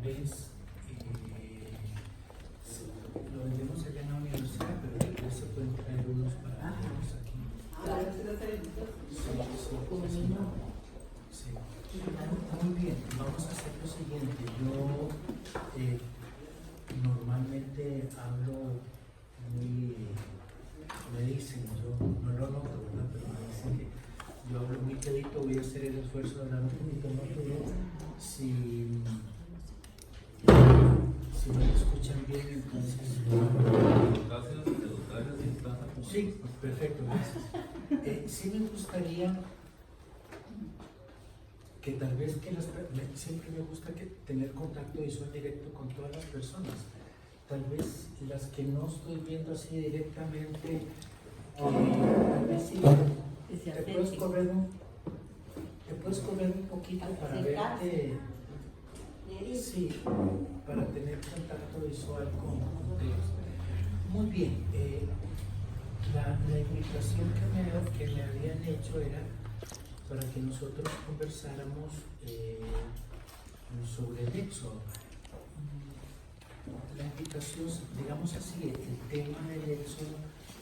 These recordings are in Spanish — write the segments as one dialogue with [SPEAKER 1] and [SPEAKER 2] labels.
[SPEAKER 1] vez lo vendemos allá en la universidad, pero tal vez se pueden traer unos para verlos aquí. Sí. Muy bien, vamos a hacer lo siguiente. Yo normalmente hablo muy, me dicen, yo no lo noto, ¿verdad? Pero me dicen que yo hablo muy quedito, voy a hacer el esfuerzo de hablar un poquito más, pero si me escuchan bien, entonces... Sí, perfecto, gracias. Sí me gustaría que tal vez siempre me gusta tener contacto visual directo con todas las personas. Tal vez las que no estoy viendo así directamente, tal vez sí, te puedes correr un poquito para verte, sí, para tener contacto visual con ellos. Muy bien, la invitación que me habían hecho era para que nosotros conversáramos sobre el éxodo. La invitación, digamos así, el tema del éxodo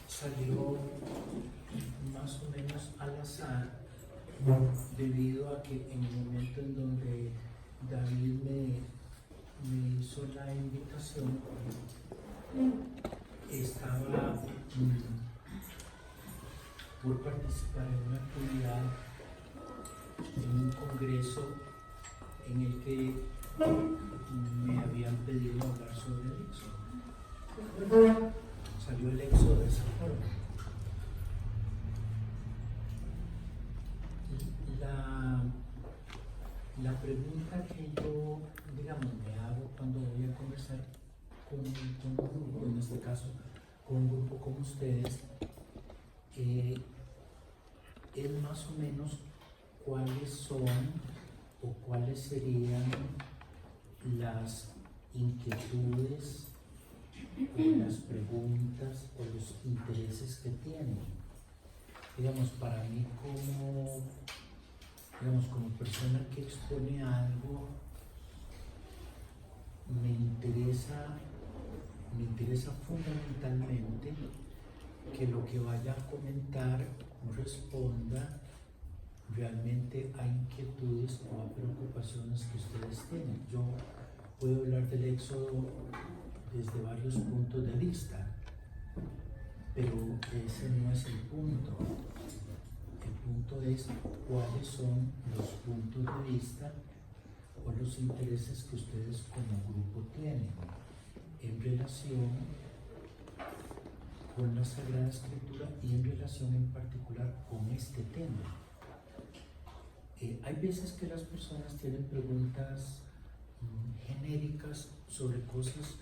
[SPEAKER 1] salió más o menos al azar, debido a que en el momento en donde David me hizo la invitación, estaba por participar en una actividad, en un congreso en el que me habían pedido hablar sobre el éxodo. Salió el éxodo de esa forma. La pregunta que yo, digamos, me hago cuando voy a conversar con un grupo, en este caso con un grupo como ustedes, es más o menos cuáles son o cuáles serían las inquietudes o las preguntas o los intereses que tienen. Digamos, para mí como persona que expone algo, me interesa fundamentalmente que lo que vaya a comentar responda realmente a inquietudes o a preocupaciones que ustedes tienen. Yo puedo hablar del éxodo desde varios puntos de vista, pero ese no es el punto. El punto es cuáles son los puntos de vista o los intereses que ustedes como grupo tienen en relación con la Sagrada Escritura y en relación en particular con este tema. Hay veces que las personas tienen preguntas genéricas sobre cosas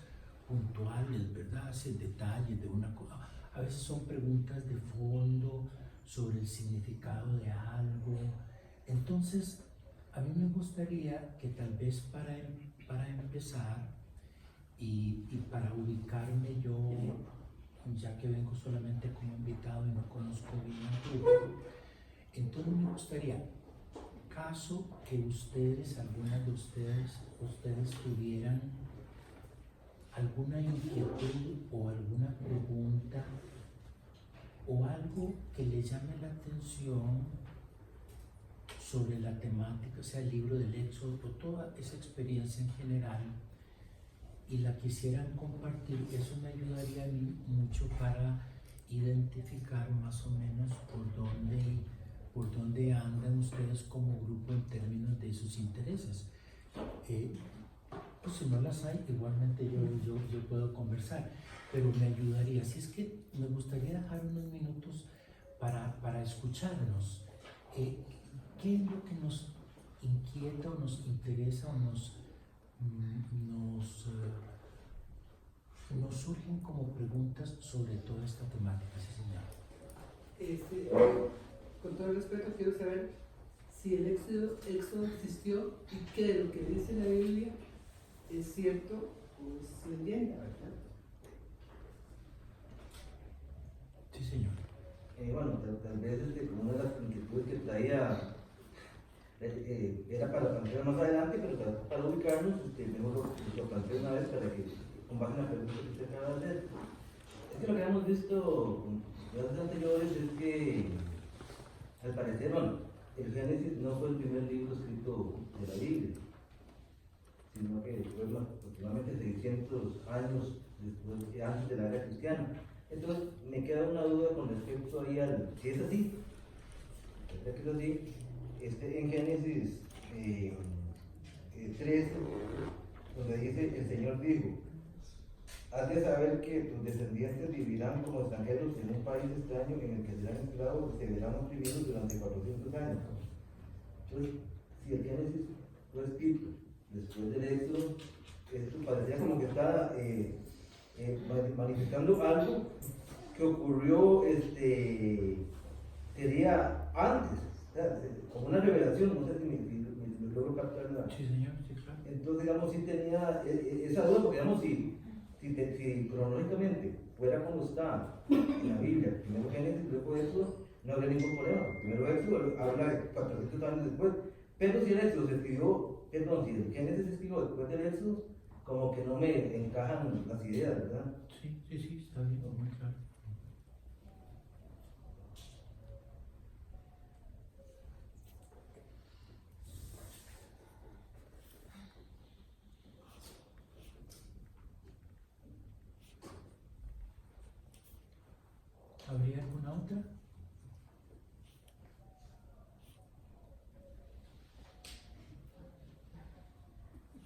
[SPEAKER 1] puntuales, ¿verdad? Sin detalles de una cosa. A veces son preguntas de fondo sobre el significado de algo. Entonces, a mí me gustaría que tal vez para empezar y para ubicarme yo, ya que vengo solamente como invitado y no conozco bien el grupo, entonces me gustaría, caso que algunas de ustedes tuvieran alguna inquietud o alguna pregunta o algo que les llame la atención sobre la temática, sea el libro del Éxodo o toda esa experiencia en general, y la quisieran compartir, eso me ayudaría a mí mucho para identificar más o menos por dónde andan ustedes como grupo en términos de sus intereses. Pues si no las hay, igualmente yo puedo conversar, pero me ayudaría. Así es que me gustaría dejar unos minutos para escucharnos. ¿Qué es lo que nos inquieta o nos interesa o nos surgen como preguntas sobre toda esta temática? Sí, señor.
[SPEAKER 2] Con todo respeto, quiero saber si el éxodo existió y qué de lo que dice la Biblia es cierto o es leyenda, ¿verdad?
[SPEAKER 1] Sí, señor.
[SPEAKER 3] Bueno, tal vez como una de las inquietudes que traía era para plantear más adelante, pero para ubicarnos, mejor lo planteo una vez para que, con base en la pregunta que usted acaba de hacer. Es que lo que hemos visto en las veces anteriores es que, al parecer, bueno, el Génesis no fue el primer libro escrito de la Biblia, sino que fue aproximadamente 600 años después, antes de la era cristiana. Entonces, me queda una duda con respecto ahí al, si es así, ya que es así, en Génesis 13, donde dice, el Señor dijo, has de saber que tus descendientes vivirán como extranjeros en un país extraño en el que serán esclavos y se verán oprimidos durante 400 años. Entonces, si el Génesis fue escrito después del Éxodo, esto parecía como que está manifestando algo que ocurrió, sería antes, o sea, como una revelación, no sé si me logro captar la...
[SPEAKER 1] Sí, señor, sí, claro.
[SPEAKER 3] Entonces, digamos, sí tenía esa duda, porque digamos, si cronológicamente fuera como está en la Biblia, primero Génesis, luego Éxodo, no habría ningún problema. Primero Éxodo habla de 400 años después, pero si el Éxodo se escribió, perdón, si el Génesis se escribió después del Éxodo, como que no me encajan las ideas, ¿verdad?
[SPEAKER 1] Sí, sí, sí, está bien, muy claro. ¿Habría alguna otra?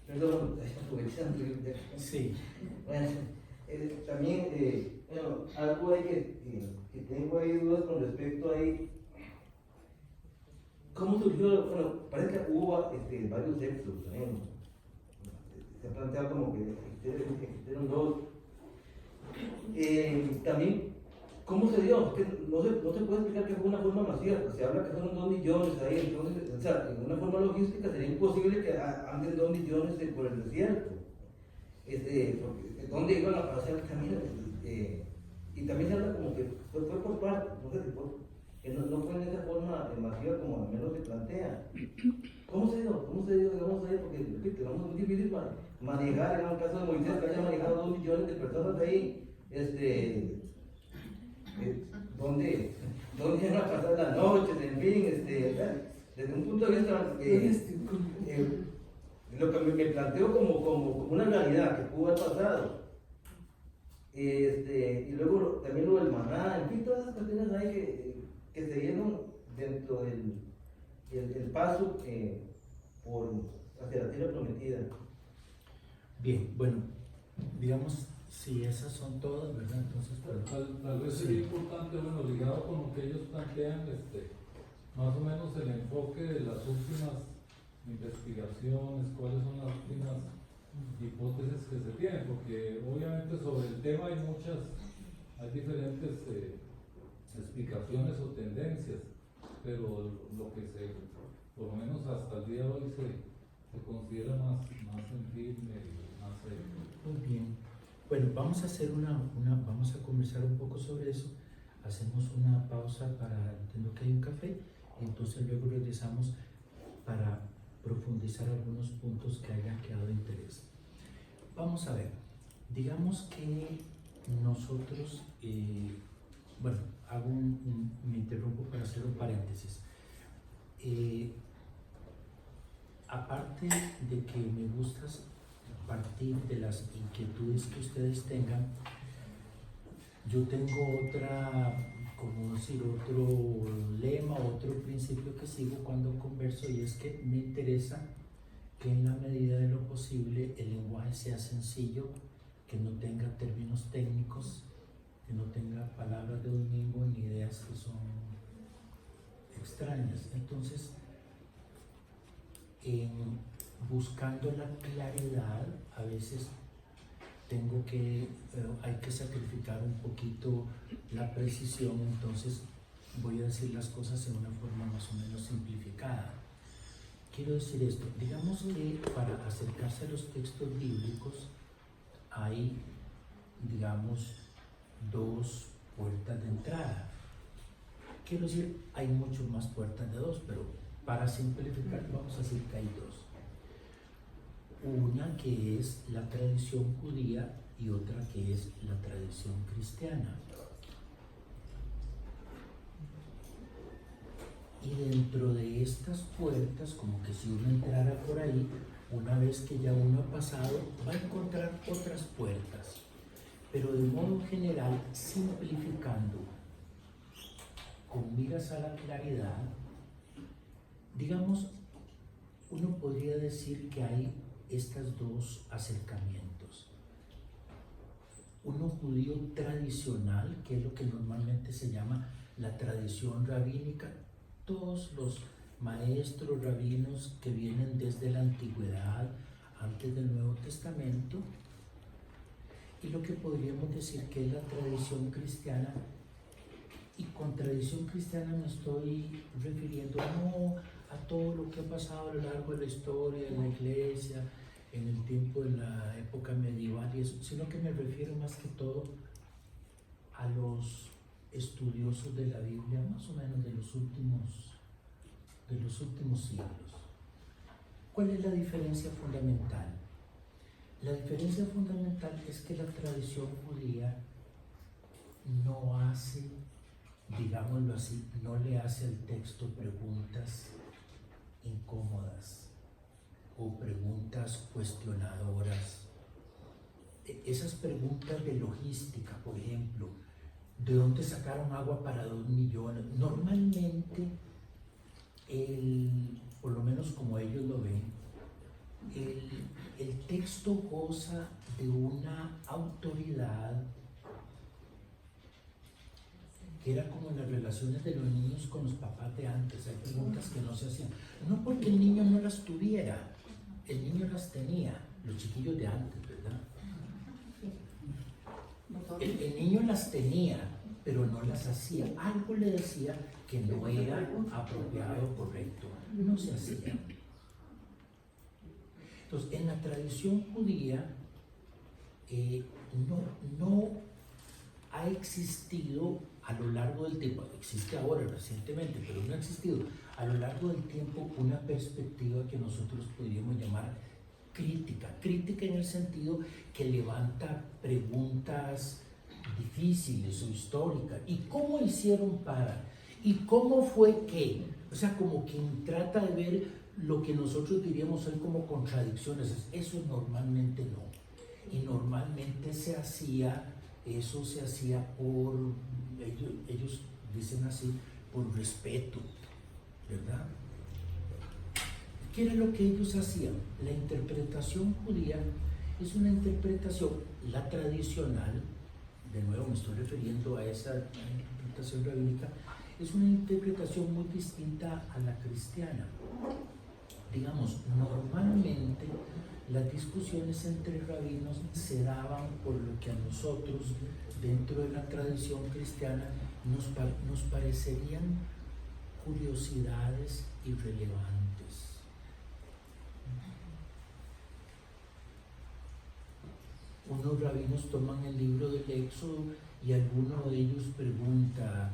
[SPEAKER 3] Perdón, aprovechando.
[SPEAKER 1] Sí.
[SPEAKER 3] Bueno, también, bueno, algo hay que tengo ahí dudas con respecto ahí. ¿Cómo surgió? Bueno, parece que hubo varios éxodos también. Se ha planteado como que existieron dos. También, ¿cómo se dio? Que no se puede explicar que fue una forma masiva, pues se habla que fueron 2 millones ahí, entonces, o sea, en una forma logística sería imposible que anden 2 millones por el desierto. Porque, ¿dónde iban a pasar también? Y también se habla como que fue por partes, no sé si fue, que no fue en esa forma masiva como al menos se plantea. ¿Cómo se dio? Digamos ahí? Porque, repito, es muy difícil manejar, en el caso de Moisés, que haya manejado 2 millones de personas ahí, ¿dónde iban a pasar las noches? En fin, desde un punto de vista, lo que me planteo como una realidad que pudo haber pasado. Y luego también lo del maná, en fin, todas esas cuestiones ahí que se dieron dentro del paso hacia la tierra prometida.
[SPEAKER 1] Bien, bueno, digamos, si esas son todas, ¿verdad? Entonces,
[SPEAKER 4] Tal vez sería importante, bueno, ligado con lo que ellos plantean, más o menos el enfoque de las últimas investigaciones, cuáles son las últimas hipótesis que se tienen, porque obviamente sobre el tema hay diferentes explicaciones o tendencias, pero lo que por lo menos hasta el día de hoy se considera más firme y más
[SPEAKER 1] muy bien. Bueno, vamos a hacer vamos a conversar un poco sobre eso. Hacemos una pausa entiendo que hay un café, y entonces luego regresamos para profundizar algunos puntos que hayan quedado de interés. Vamos a ver, digamos que nosotros, bueno, me interrumpo para hacer un paréntesis. Aparte de que me gusta partir de las inquietudes que ustedes tengan, yo tengo otro lema, otro principio que sigo cuando converso, y es que me interesa que en la medida de lo posible el lenguaje sea sencillo, que no tenga términos técnicos, que no tenga palabras de domingo ni ideas que son extrañas. Entonces, buscando la claridad, a veces hay que sacrificar un poquito la precisión, entonces voy a decir las cosas en una forma más o menos simplificada. Quiero decir esto, digamos que para acercarse a los textos bíblicos hay, digamos, 2 puertas de entrada. Quiero decir, hay mucho más puertas de 2, pero Para simplificar, vamos a decir que hay dos. Una que es la tradición judía y otra que es la tradición cristiana. Y dentro de estas puertas, como que si uno entrara por ahí, una vez que ya uno ha pasado, va a encontrar otras puertas. Pero de modo general, simplificando, con miras a la claridad, digamos, uno podría decir que hay estos dos acercamientos. Uno judío tradicional, que es lo que normalmente se llama la tradición rabínica, todos los maestros rabinos que vienen desde la antigüedad, antes del Nuevo Testamento, y lo que podríamos decir que es la tradición cristiana. Y con tradición cristiana me estoy refiriendo no a todo lo que ha pasado a lo largo de la historia de la iglesia, en el tiempo de la época medieval y eso, sino que me refiero más que todo a los estudiosos de la Biblia, más o menos de los últimos siglos. ¿Cuál es la diferencia fundamental? La diferencia fundamental es que la tradición judía no hace, digámoslo así, no le hace al texto preguntas incómodas o preguntas cuestionadoras. Esas preguntas de logística, por ejemplo, ¿de dónde sacaron agua para 2 millones? Normalmente, por lo menos como ellos lo ven, el texto goza de una autoridad que era como en las relaciones de los niños con los papás de antes. Hay preguntas que no se hacían, no porque el niño no las tuviera, el niño las tenía, los chiquillos de antes, ¿verdad? El niño las tenía, pero no las hacía. Algo le decía que no era apropiado o correcto, no se hacía. Entonces, en la tradición judía no ha existido a lo largo del tiempo, existe ahora recientemente, pero no ha existido a lo largo del tiempo una perspectiva que nosotros podríamos llamar crítica en el sentido que levanta preguntas difíciles o históricas. ¿Y cómo hicieron para? ¿Y cómo fue que? O sea, como quien trata de ver lo que nosotros diríamos hoy como contradicciones. Eso normalmente no. Y normalmente eso se hacía por, ellos dicen así, por respeto, ¿verdad? ¿Qué era lo que ellos hacían? La interpretación judía es una interpretación, la tradicional, de nuevo me estoy refiriendo a esa interpretación rabínica, es una interpretación muy distinta a la cristiana. Digamos, normalmente las discusiones entre rabinos se daban por lo que a nosotros, dentro de la tradición cristiana, nos parecerían curiosidades irrelevantes. Unos rabinos toman el libro del Éxodo y alguno de ellos pregunta,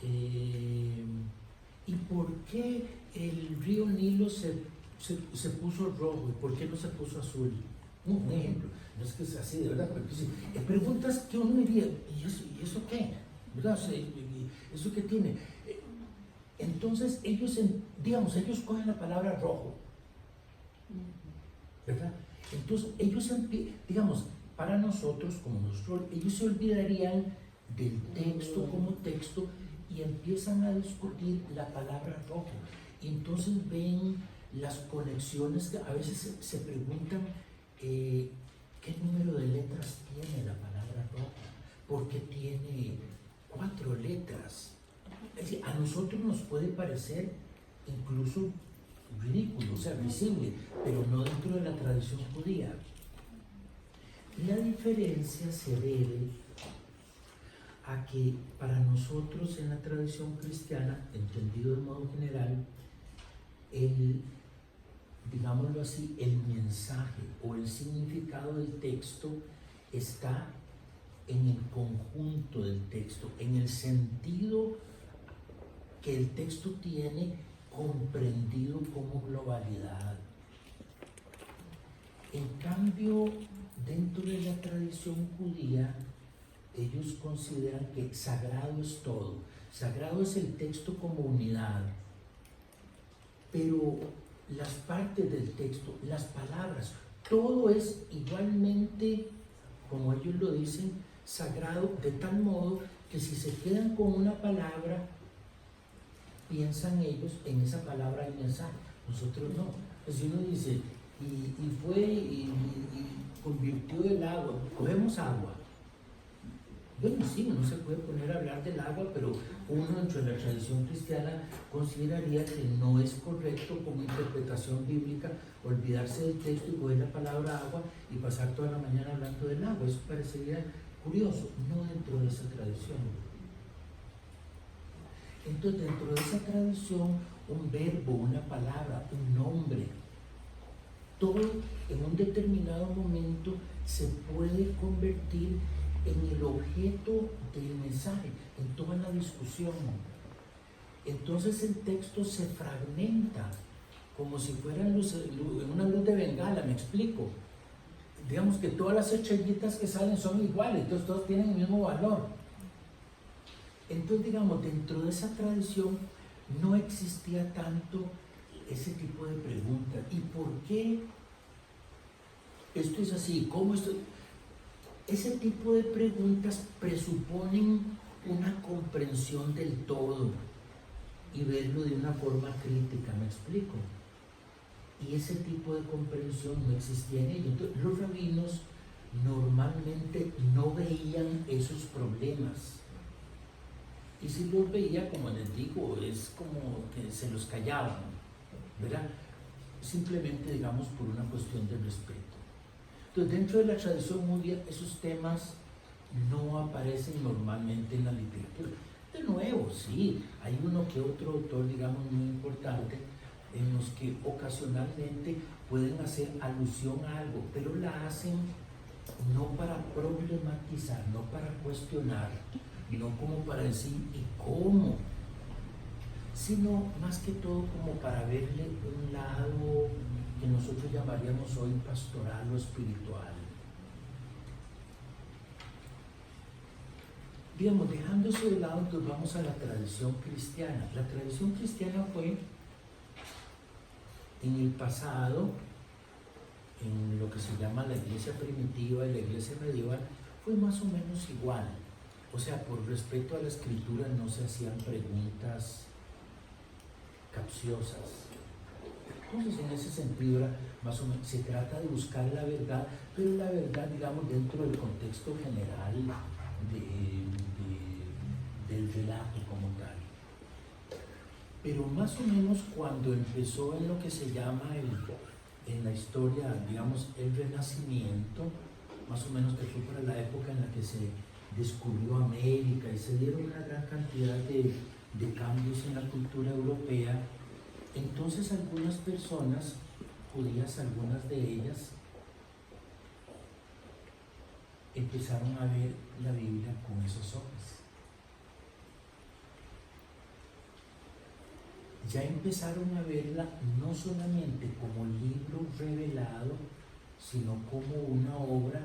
[SPEAKER 1] ¿y por qué el río Nilo se puso rojo y por qué no se puso azul? Un ejemplo, no es que sea así, de verdad, pero sí, preguntas que uno diría, ¿y eso qué? ¿Verdad? O sea, ¿eso qué tiene? Entonces ellos cogen la palabra rojo, ¿verdad? Entonces ellos, digamos, para nosotros, ellos se olvidarían del texto como texto y empiezan a discutir la palabra rojo. Y entonces ven las conexiones que a veces se preguntan qué número de letras tiene la palabra rojo, porque tiene 4 letras. Es decir, a nosotros nos puede parecer incluso ridículo, o sea, visible, pero no dentro de la tradición judía. La diferencia se debe a que para nosotros en la tradición cristiana, entendido de modo general, digámoslo así, el mensaje o el significado del texto está en el conjunto del texto, en el sentido que el texto tiene comprendido como globalidad. En cambio, dentro de la tradición judía, ellos consideran que sagrado es todo. Sagrado es el texto como unidad, pero las partes del texto, las palabras, todo es igualmente, como ellos lo dicen, sagrado, de tal modo que si se quedan con una palabra, piensan ellos en esa palabra el mensaje. Nosotros no. Pues si uno dice, y fue y convirtió el agua, cogemos agua. Bueno, sí, uno se puede poner a hablar del agua, pero uno dentro de la tradición cristiana consideraría que no es correcto como interpretación bíblica olvidarse del texto y coger la palabra agua y pasar toda la mañana hablando del agua. Eso parecería curioso, no dentro de esa tradición. Entonces, dentro de esa tradición, un verbo, una palabra, un nombre, todo en un determinado momento se puede convertir en el objeto del mensaje, en toda la discusión. Entonces el texto se fragmenta, como si fuera en una luz de bengala, me explico. Digamos que todas las estrellitas que salen son iguales, entonces todos tienen el mismo valor. Entonces, digamos, dentro de esa tradición no existía tanto ese tipo de preguntas. ¿Y por qué esto es así? ¿Cómo esto? Ese tipo de preguntas presuponen una comprensión del todo y verlo de una forma crítica, ¿me explico? Y ese tipo de comprensión no existía en ellos. Entonces, los rabinos normalmente no veían esos problemas. Y si los veía, como les digo, es como que se los callaban, ¿verdad? Simplemente, digamos, por una cuestión de respeto. Entonces, dentro de la tradición judía, esos temas no aparecen normalmente en la literatura. De nuevo, sí, hay uno que otro autor, digamos, muy importante, en los que ocasionalmente pueden hacer alusión a algo, pero la hacen no para problematizar, no para cuestionar, no como para decir ¿y cómo?, sino más que todo como para verle un lado que nosotros llamaríamos hoy pastoral o espiritual. Digamos, dejando eso de lado, entonces vamos a la tradición cristiana. La tradición cristiana fue en el pasado, en lo que se llama la iglesia primitiva y la iglesia medieval, fue más o menos igual. O sea, por respeto a la escritura no se hacían preguntas capciosas. Entonces, en ese sentido, más o menos, se trata de buscar la verdad, pero la verdad, digamos, dentro del contexto general del relato como tal. Pero más o menos cuando empezó en lo que se llama en la historia, digamos, el Renacimiento, más o menos que fue para la época en la que se descubrió América y se dieron una gran cantidad de cambios en la cultura europea, entonces algunas personas judías, algunas de ellas, empezaron a ver la Biblia con esos ojos. Ya empezaron a verla no solamente como libro revelado, sino como una obra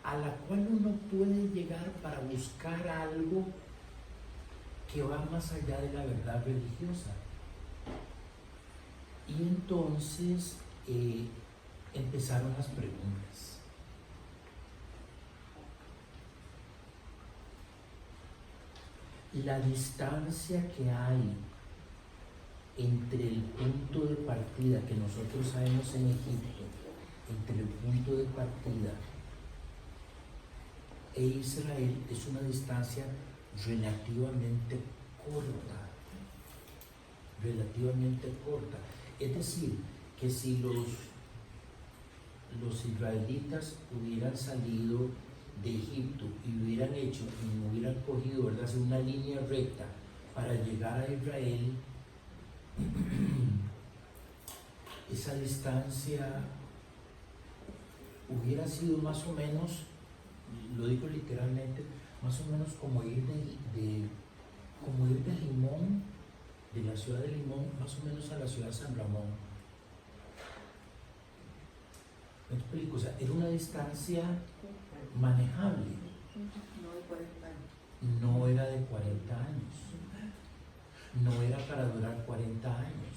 [SPEAKER 1] a la cual uno puede llegar para buscar algo que va más allá de la verdad religiosa. Y entonces empezaron las preguntas. La distancia que hay entre el punto de partida que nosotros sabemos en Egipto, entre el punto de partida e Israel, es una distancia relativamente corta. Es decir, que si los israelitas hubieran salido de Egipto y hubieran hecho, y hubieran cogido, ¿verdad?, una línea recta para llegar a Israel, esa distancia hubiera sido más o menos, lo digo literalmente, más o menos como ir de Limón de la ciudad de Limón más o menos a la ciudad de San Ramón. ¿Me explico? O sea, era una distancia manejable.
[SPEAKER 5] No de 40 años.
[SPEAKER 1] No era de 40 años. No era para durar 40 años.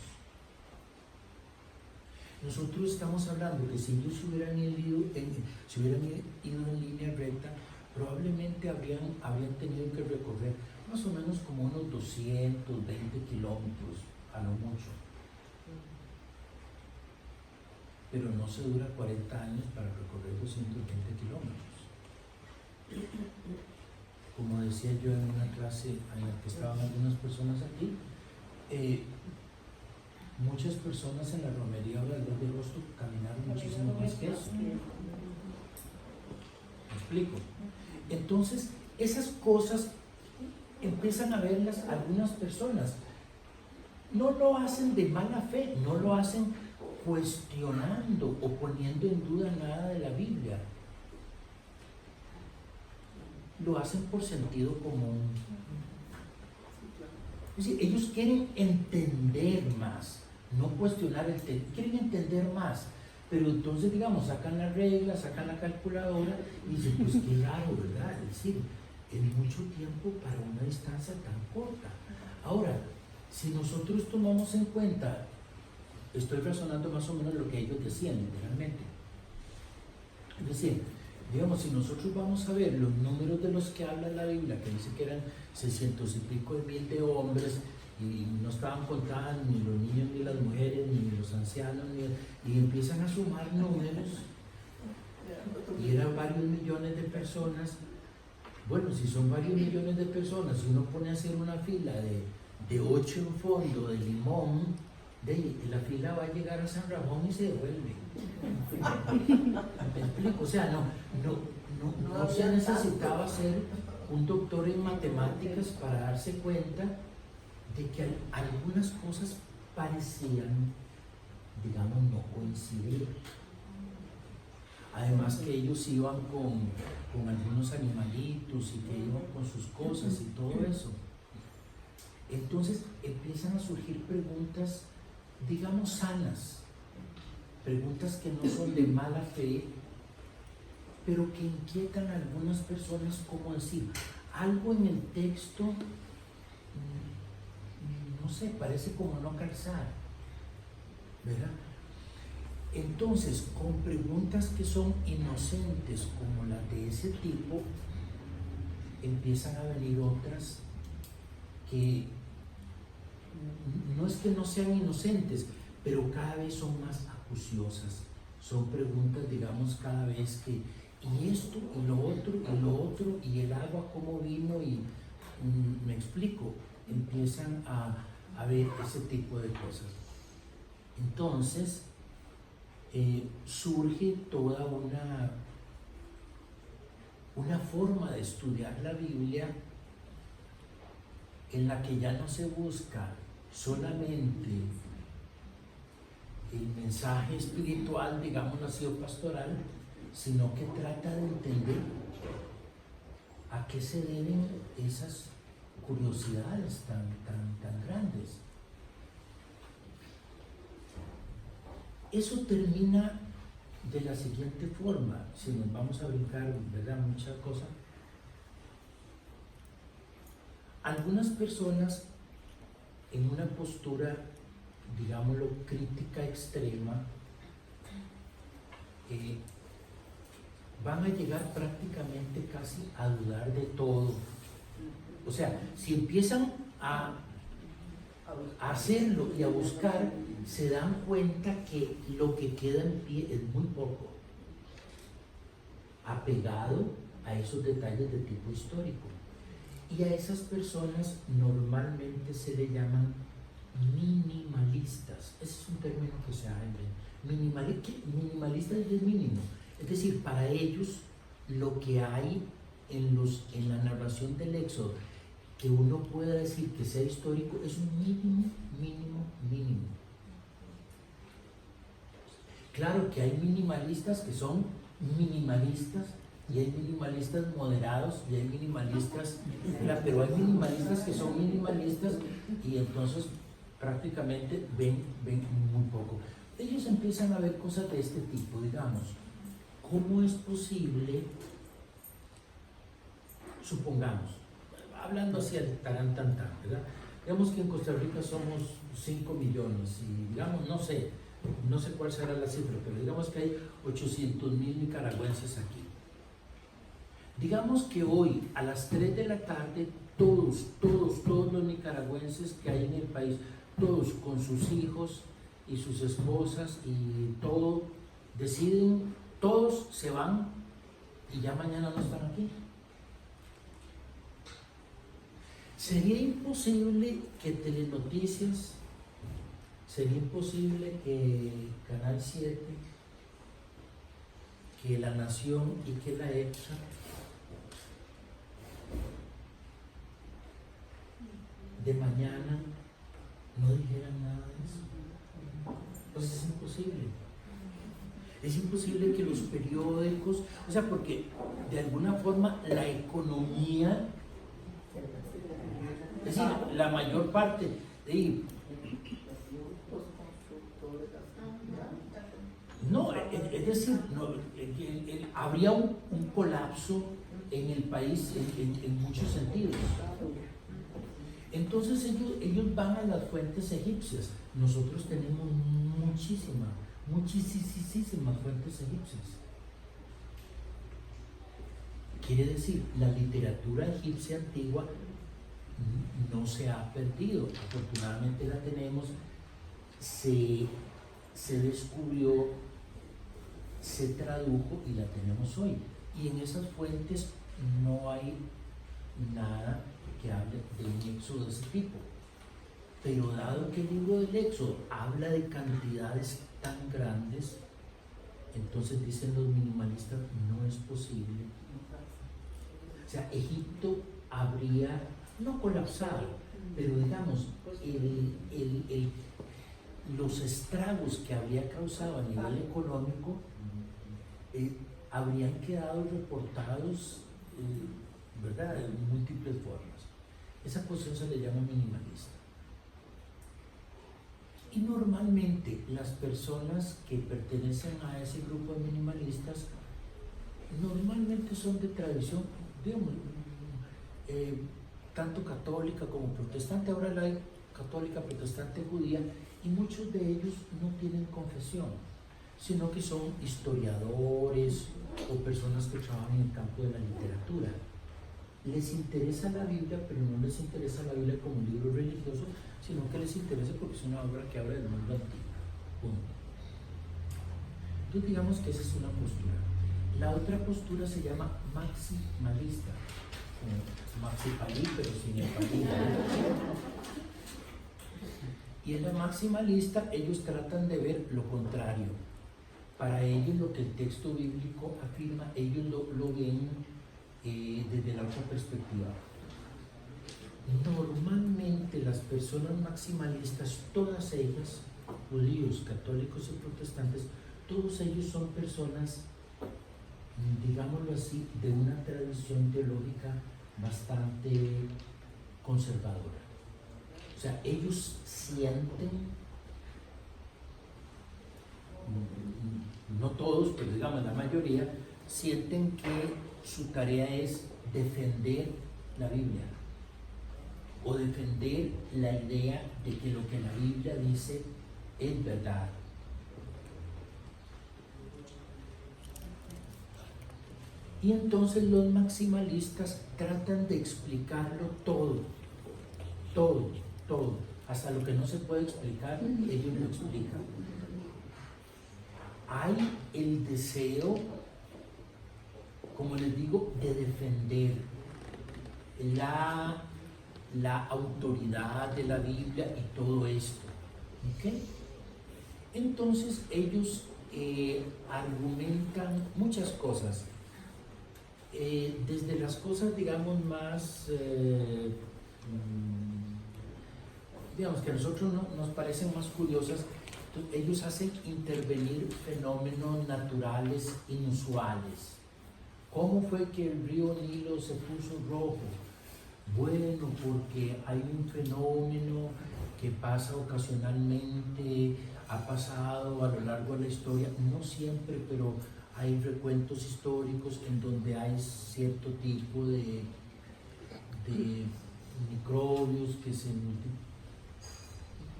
[SPEAKER 1] Nosotros estamos hablando que si ellos se hubieran ido en línea recta, probablemente habrían tenido que recorrer más o menos como unos 220 kilómetros, a lo mucho. Pero no se dura 40 años para recorrer 220 kilómetros. Como decía yo en una clase en la que estaban algunas personas aquí, muchas personas en la romería alrededor de Rosto caminaron muchísimo más que eso. ¿Me explico? Entonces, esas cosas empiezan a verlas algunas personas. No lo hacen de mala fe, no lo hacen cuestionando o poniendo en duda nada de la Biblia. Lo hacen por sentido común. Es decir, ellos quieren entender más, no cuestionar el tema, quieren entender más. Pero entonces, digamos, sacan la regla, sacan la calculadora y dicen, pues qué raro, ¿verdad? Es decir, es mucho tiempo para una distancia tan corta. Ahora, si nosotros tomamos en cuenta, estoy razonando más o menos lo que ellos decían literalmente. Es decir, digamos, si nosotros vamos a ver los números de los que habla la Biblia, que dice que eran 600 y pico de mil de hombres, y no estaban contadas ni los niños, ni las mujeres, ni los ancianos, y empiezan a sumar números, y eran varios millones de personas. Bueno, si son varios millones de personas, si uno pone a hacer una fila de 8 en fondo de Limón, la fila va a llegar a San Ramón y se devuelve. ¿Me explico? O sea, no se necesitaba ser un doctor en matemáticas para darse cuenta de que algunas cosas parecían, digamos, no coincidir. Además que ellos iban con algunos animalitos y que iban con sus cosas y todo eso. Entonces empiezan a surgir preguntas, digamos, sanas, preguntas que no son de mala fe, pero que inquietan a algunas personas, como decir, algo en el texto, no sé, parece como no calzar, ¿verdad? Entonces, con preguntas que son inocentes como las de ese tipo, empiezan a venir otras que no es que no sean inocentes, pero cada vez son más acuciosas. Son preguntas, digamos, cada vez que, y esto, y lo otro, y el agua cómo vino, y me explico, empiezan a ver ese tipo de cosas. Entonces, surge toda una forma de estudiar la Biblia en la que ya no se busca solamente el mensaje espiritual, digamos así, o pastoral, sino que trata de entender a qué se deben esas curiosidades tan grandes. Eso termina de la siguiente forma, si nos vamos a brincar, ¿verdad?, muchas cosas. Algunas personas en una postura, digámoslo, crítica extrema, van a llegar prácticamente casi a dudar de todo. O sea, si empiezan a hacerlo y a buscar, se dan cuenta que lo que queda en pie es muy poco, apegado a esos detalles de tipo histórico. Y a esas personas normalmente se le llaman minimalistas. Ese es un término que se ha inventado. Minimalista es mínimo. Es decir, para ellos lo que hay en la narración del Éxodo, que uno pueda decir que sea histórico, es un mínimo. Claro que hay minimalistas que son minimalistas, y hay minimalistas moderados, y hay minimalistas, pero hay minimalistas que son minimalistas, y entonces prácticamente ven muy poco. Ellos empiezan a ver cosas de este tipo, digamos, ¿cómo es posible, supongamos, hablando así al tan, ¿verdad? Digamos que en Costa Rica somos 5 millones y digamos, no sé cuál será la cifra, pero digamos que hay 800,000 nicaragüenses aquí. Digamos que hoy a las 3 de la tarde todos los nicaragüenses que hay en el país, todos con sus hijos y sus esposas y todo, deciden, todos se van y ya mañana no están aquí. Sería imposible que Telenoticias, sería imposible que Canal 7, que La Nación y que la EPSA de mañana no dijeran nada de eso. Pues es imposible. Es imposible que los periódicos, o sea, porque de alguna forma la economía, es decir, la mayor parte de... No, es decir, no, habría un colapso en el país en muchos sentidos. Entonces ellos van a las fuentes egipcias. Nosotros tenemos muchísimas fuentes egipcias. Quiere decir, la literatura egipcia antigua no se ha perdido. Afortunadamente la tenemos, se descubrió, se tradujo y la tenemos hoy. Y en esas fuentes no hay nada que hable de un éxodo de ese tipo. Pero dado que el libro del Éxodo habla de cantidades tan grandes, entonces dicen los minimalistas, no es posible. O sea, Egipto habría, no colapsado, pero digamos, los estragos que habría causado a nivel económico habrían quedado reportados, ¿verdad?, de múltiples formas. Esa posición se le llama minimalista. Y normalmente las personas que pertenecen a ese grupo de minimalistas normalmente son de tradición, digamos, tanto católica como protestante. Ahora la hay católica, protestante, judía, y muchos de ellos no tienen confesión, sino que son historiadores o personas que trabajan en el campo de la literatura. Les interesa la Biblia, pero no les interesa la Biblia como un libro religioso, sino que les interesa porque es una obra que habla del mundo antiguo. Punto. Entonces digamos que esa es una postura. La otra postura se llama maximalista, como maxipalí, pero sin el palí. Y en la maximalista ellos tratan de ver lo contrario. Para ellos lo que el texto bíblico afirma, ellos lo ven desde la otra perspectiva. Normalmente las personas maximalistas, todas ellas, judíos, católicos y protestantes, todos ellos son personas, digámoslo así, de una tradición teológica bastante conservadora. O sea, ellos sienten, no todos, pero digamos la mayoría, sienten que su tarea es defender la Biblia o defender la idea de que lo que la Biblia dice es verdad. Y entonces los maximalistas tratan de explicarlo todo, hasta lo que no se puede explicar, ellos lo explican. Hay el deseo, como les digo, de defender la autoridad de la Biblia y todo esto. ¿Okay? Entonces ellos argumentan muchas cosas, desde las cosas, digamos, más, digamos, que a nosotros nos parecen más curiosas. Entonces, ellos hacen intervenir fenómenos naturales inusuales. ¿Cómo fue que el río Nilo se puso rojo? Bueno, porque hay un fenómeno que pasa ocasionalmente, ha pasado a lo largo de la historia, no siempre, pero hay recuentos históricos en donde hay cierto tipo de microbios que se multiplican.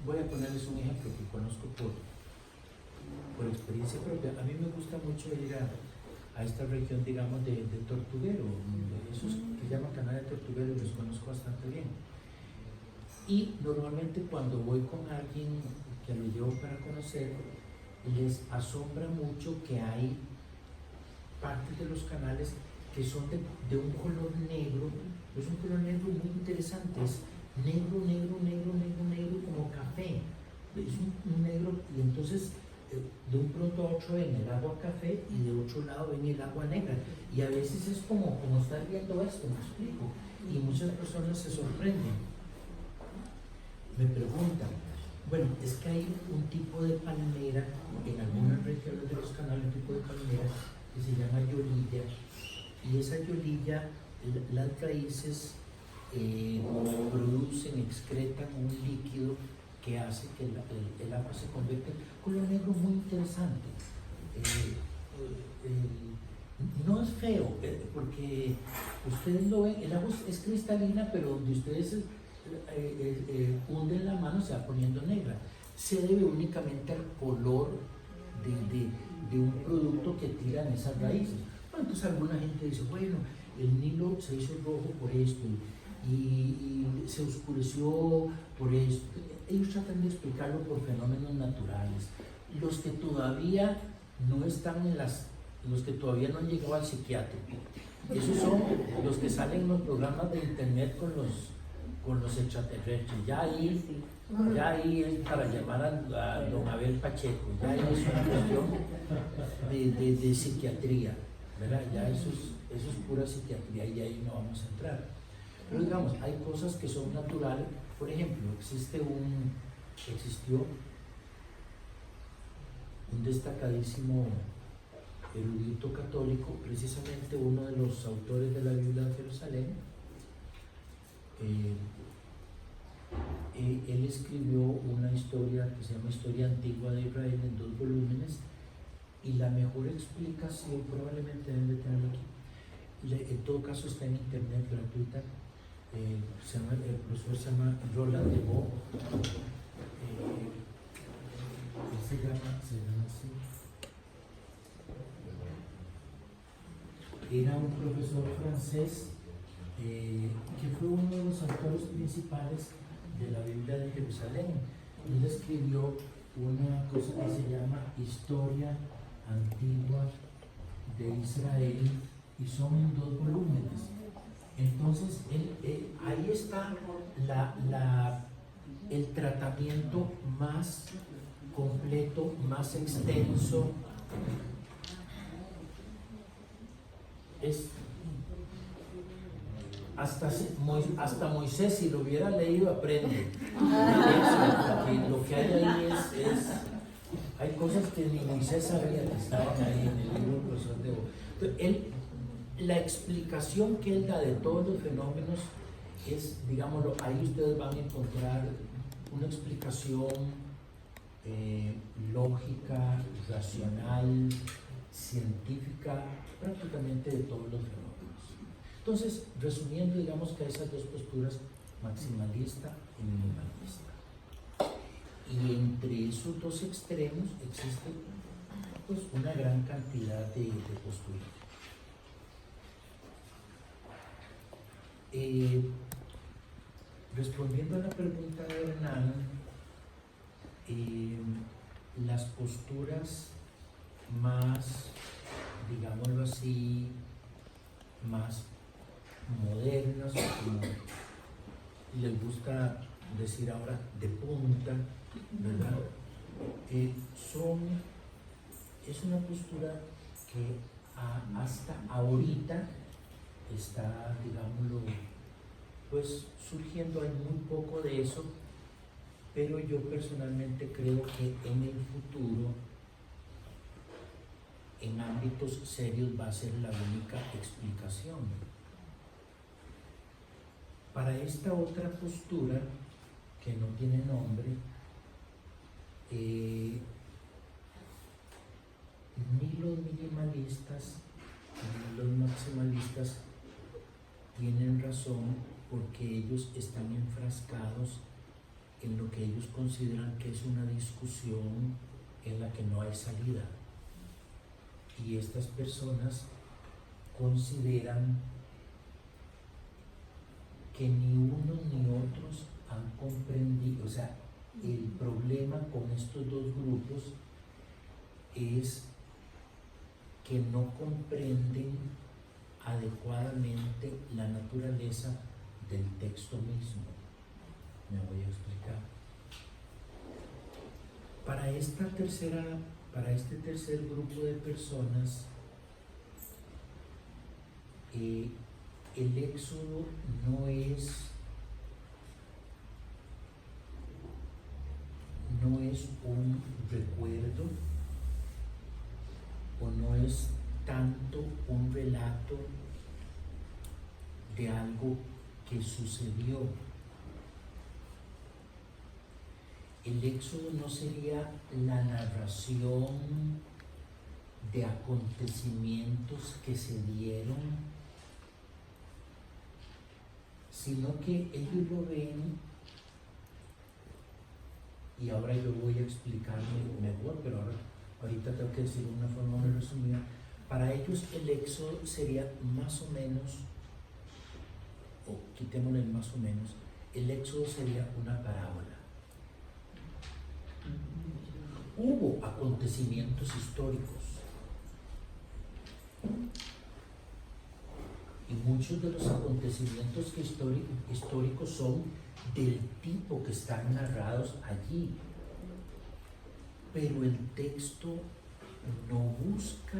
[SPEAKER 1] Voy a ponerles un ejemplo que conozco por experiencia propia. A mí me gusta mucho ir a esta región, digamos, de Tortuguero, de esos que llaman canal de Tortuguero, los conozco bastante bien. Y normalmente cuando voy con alguien que lo llevo para conocer, les asombra mucho que hay partes de los canales que son de un color negro, es un color negro muy interesante, es negro, negro, negro, negro, negro, como café, es un negro, y entonces de un pronto a otro ven el agua café y de otro lado ven el agua negra, y a veces es como estar viendo esto, me explico, y muchas personas se sorprenden, me preguntan, bueno, es que hay un tipo de palmera en algunas regiones de los canales, un tipo de palmera que se llama yolilla, y esa yolilla, las raíces producen, excretan un líquido que hace que el agua se convierta en color negro muy interesante. No es feo, porque ustedes lo ven, el agua es cristalina, pero donde ustedes hunden la mano se va poniendo negra. Se debe únicamente al color de un producto que tiran esas raíces. Bueno, entonces alguna gente dice, bueno, el Nilo se hizo rojo por esto y se oscureció por esto. Ellos tratan de explicarlo por fenómenos naturales. Los que todavía no están los que todavía no han llegado al psiquiátrico, esos son los que salen en los programas de internet con los extraterrestres. Ya ahí es para llamar a don Abel Pacheco, ya ahí es una cuestión de psiquiatría, ¿verdad? Ya eso es pura psiquiatría y ahí no vamos a entrar. Pero digamos, hay cosas que son naturales. Por ejemplo, existió un destacadísimo erudito católico, precisamente uno de los autores de la Biblia de Jerusalén. Él escribió una historia que se llama Historia Antigua de Israel en 2 volúmenes, y la mejor explicación probablemente deben de tenerlo aquí. En todo caso está en internet gratuita. El profesor se llama Roland de Bo. Él se llama así. Era un profesor francés que fue uno de los autores principales de la Biblia de Jerusalén. Él escribió una cosa que se llama Historia Antigua de Israel, y son en 2 volúmenes. Entonces, ahí está el tratamiento más completo, más extenso. Hasta Moisés, si lo hubiera leído, aprende. Porque lo que hay ahí hay cosas que ni Moisés sabía que estaban ahí en el libro del profesor de Bo. La explicación que él da de todos los fenómenos es, digámoslo, ahí ustedes van a encontrar una explicación lógica, racional, científica, prácticamente de todos los fenómenos. Entonces, resumiendo, digamos que hay esas 2 posturas, maximalista y minimalista. Y entre esos 2 extremos existe pues una gran cantidad de posturas. Respondiendo a la pregunta de Hernán, las posturas más, digámoslo así, más modernas, como les gusta decir ahora, de punta, ¿verdad? Es una postura que hasta ahorita está, digámoslo, pues surgiendo. Hay muy poco de eso, pero yo personalmente creo que en el futuro, en ámbitos serios, va a ser la única explicación. Para esta otra postura, que no tiene nombre, ni los minimalistas ni los maximalistas tienen razón, porque ellos están enfrascados en lo que ellos consideran que es una discusión en la que no hay salida. Y estas personas consideran que ni unos ni otros han comprendido, o sea, el problema con estos dos grupos es que no comprenden adecuadamente la naturaleza del texto mismo. Me voy a explicar. Para este tercer grupo de personas, el éxodo no es un recuerdo, o no es tanto un relato de algo que sucedió. El éxodo no sería la narración de acontecimientos que se dieron, sino que ellos lo ven, y ahora yo voy a explicarme mejor, pero ahorita tengo que decir una forma muy resumida. Para ellos el éxodo sería más o menos, o quitémosle el más o menos, el éxodo sería una parábola. Hubo acontecimientos históricos, y muchos de los acontecimientos históricos son del tipo que están narrados allí, pero el texto no busca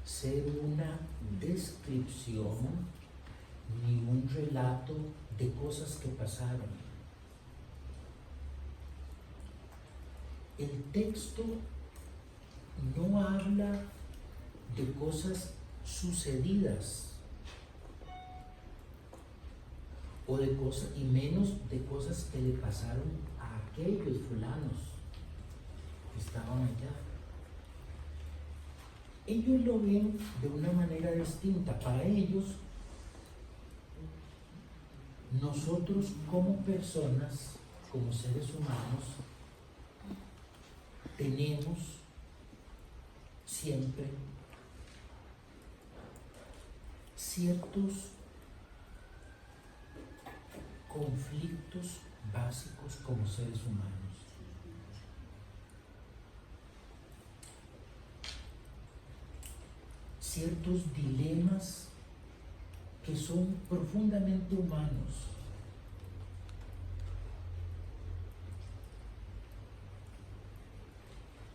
[SPEAKER 1] ser una descripción ni un relato de cosas que pasaron. El texto no habla de cosas sucedidas, o de cosas, y menos de cosas que le pasaron a aquellos fulanos que estaban allá. Ellos lo ven de una manera distinta. Para ellos, nosotros como personas, como seres humanos, tenemos siempre ciertos conflictos básicos como seres humanos. Ciertos dilemas que son profundamente humanos.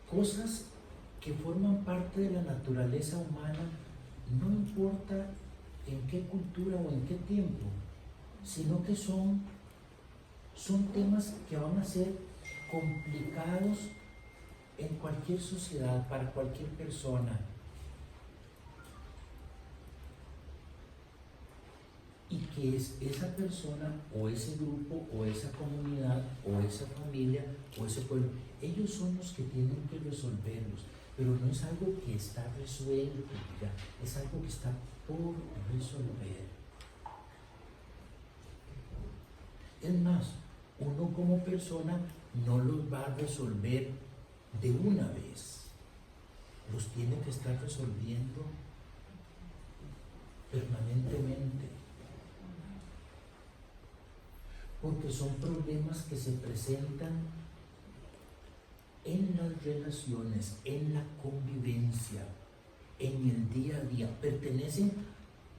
[SPEAKER 1] Cosas que forman parte de la naturaleza humana, no importa en qué cultura o en qué tiempo, sino que son temas que van a ser complicados en cualquier sociedad, para cualquier persona. Y que esa persona, o ese grupo, o esa comunidad, o esa familia, o ese pueblo, ellos son los que tienen que resolverlos, pero no es algo que está resuelto, ya, es algo que está por resolver. Es más, uno como persona no los va a resolver de una vez, los tiene que estar resolviendo permanentemente, porque son problemas que se presentan en las relaciones, en la convivencia, en el día a día, pertenecen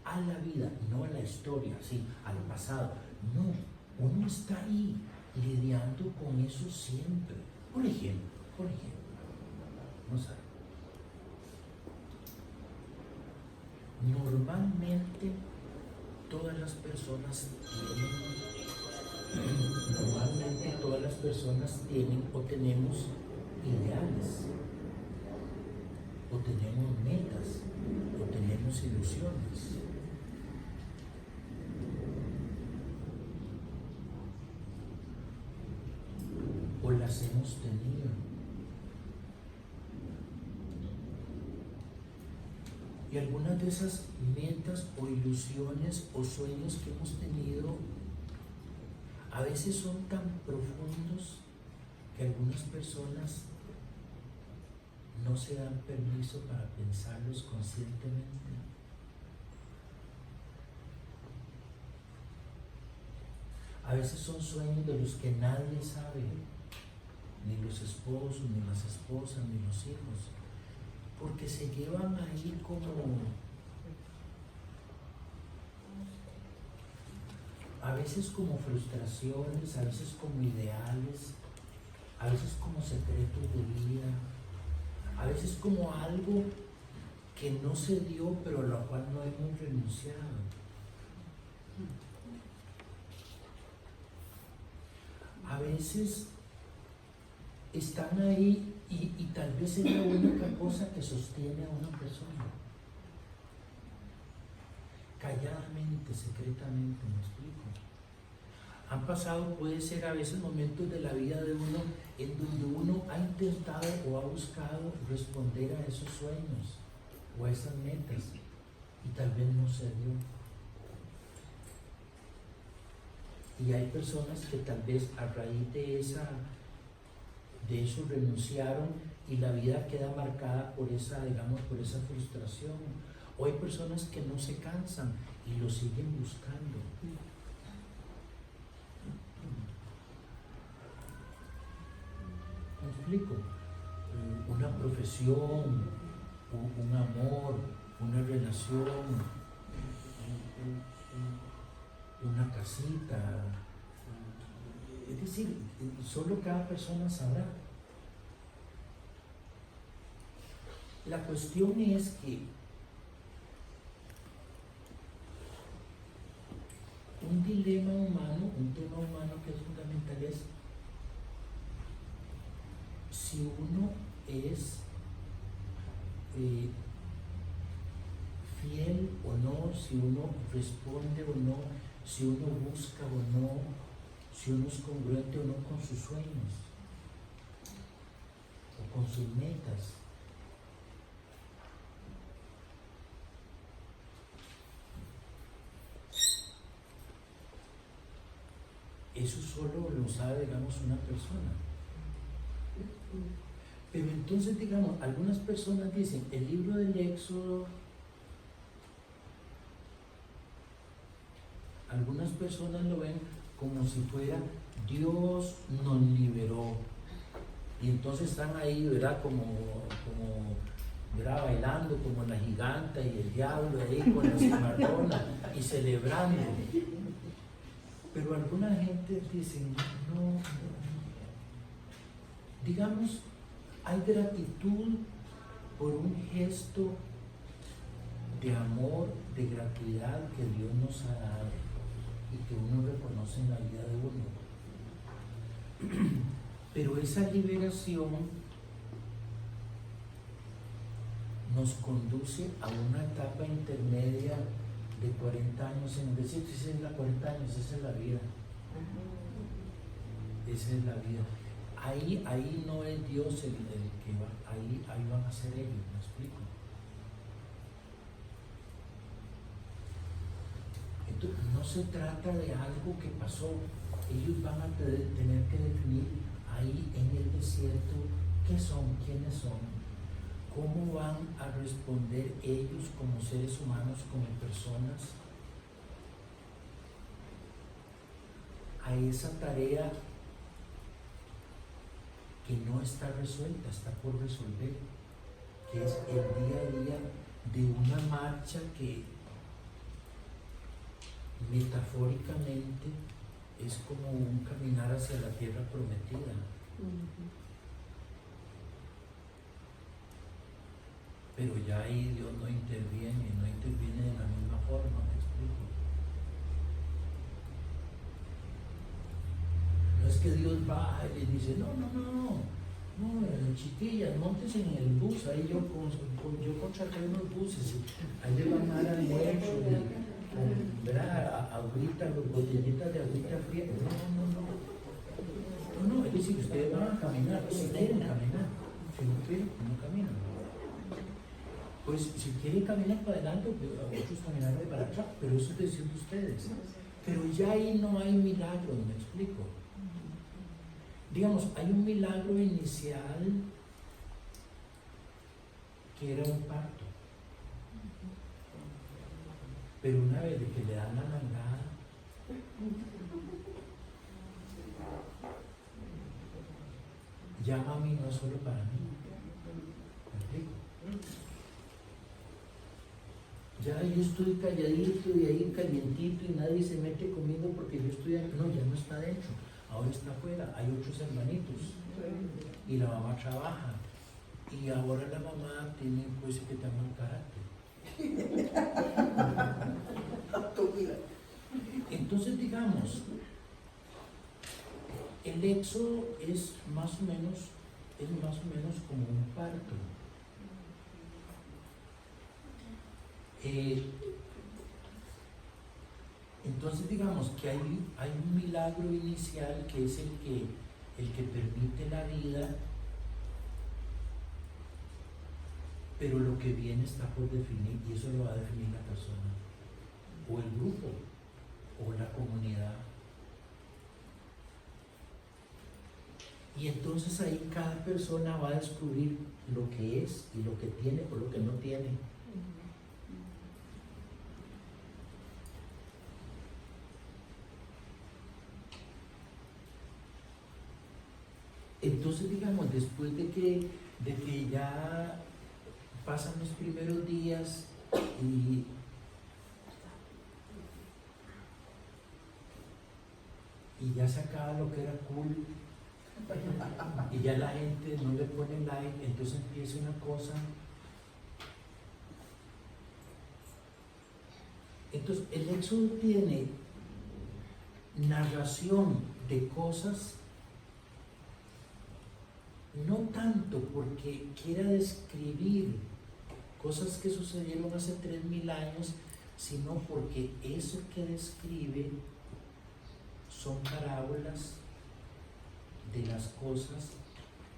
[SPEAKER 1] a la vida, no a la historia, sí, al pasado. No, uno está ahí lidiando con eso siempre. Por ejemplo, vamos a ver. Normalmente todas las personas tienen o tenemos ideales, o tenemos metas, o tenemos ilusiones. las hemos tenido. Y algunas de esas metas o ilusiones o sueños que hemos tenido a veces son tan profundos que algunas personas no se dan permiso para pensarlos conscientemente. A veces son sueños de los que nadie sabe, ni los esposos, ni las esposas, ni los hijos, porque se llevan ahí como a veces como frustraciones, a veces como ideales, a veces como secretos de vida, a veces como algo que no se dio pero a lo cual no hemos renunciado. A veces están ahí y tal vez es la única cosa que sostiene a una persona. Calladamente, secretamente, me explico. Han pasado, puede ser a veces momentos de la vida de uno en donde uno ha intentado o ha buscado responder a esos sueños o a esas metas y tal vez no se dio. Y hay personas que tal vez a raíz de eso renunciaron y la vida queda marcada por esa, digamos, por esa frustración. O hay personas que no se cansan y lo siguen buscando. ¿Me explico? Una profesión, un amor, una relación, una casita. Es decir, solo cada persona sabrá. La cuestión es que un dilema humano, un tema humano que es fundamental es si uno es fiel o no, si uno responde o no, si uno busca o no, si uno es congruente o no con sus sueños o con sus metas. Eso solo lo sabe, digamos, una persona. Pero entonces, digamos, algunas personas dicen, el libro del Éxodo, algunas personas lo ven como si fuera Dios nos liberó. Y entonces están ahí, ¿verdad? Como ¿verdad? Bailando como la giganta y el diablo ahí con la cimarrona y celebrando. Pero alguna gente dice, no. Digamos, hay gratitud por un gesto de amor, de gratuidad que Dios nos ha dado y que uno reconoce en la vida de uno. Pero esa liberación nos conduce a una etapa intermedia de 40 años, en decir, si es la 40 años, esa es la vida. Esa es la vida. Ahí no es Dios el que va, ahí van a ser ellos, ¿me explico? Entonces, no se trata de algo que pasó, ellos van a tener que definir ahí en el desierto qué son, quiénes son, cómo van a responder ellos como seres humanos, como personas, a esa tarea que no está resuelta, está por resolver, que es el día a día de una marcha que metafóricamente es como un caminar hacia la tierra prometida. Pero ya ahí Dios no interviene de la misma forma, ¿me explico? No es que Dios va y le dice, no, chiquillas, montes en el bus, ahí yo contraté unos buses, ahí le van a dar almuerzo, ¿verdad? Agüita, botellitas de agüita fría. No, Es decir, ustedes van a caminar, si quieren caminar, si no quieren, no caminan. Pues si quieren caminar para adelante, otros caminarán para atrás, pero eso es decisión de ustedes. Pero ya ahí no hay milagro, me explico. Digamos, hay un milagro inicial que era un parto. Pero una vez de que le dan la nalgada, ya mami no es solo para mí. ¿Me explico? Ya yo estoy calladito y ahí calientito y nadie se mete conmigo porque yo estoy aquí. No, ya no está dentro, ahora está afuera, hay otros hermanitos y la mamá trabaja y ahora la mamá tiene pues que te mal carácter. Entonces digamos, el éxodo es más o menos como un parto. Entonces digamos que hay un milagro inicial que es el que permite la vida, pero lo que viene está por definir y eso lo va a definir la persona o el grupo o la comunidad. Y entonces ahí cada persona va a descubrir lo que es y lo que tiene o lo que no tiene. Entonces, digamos, después de que ya pasan los primeros días y ya se acaba lo que era cool y ya la gente no le pone like, entonces empieza una cosa. Entonces, el éxodo tiene narración de cosas, no tanto porque quiera describir cosas que sucedieron hace 3000 años, sino porque eso que describe son parábolas de las cosas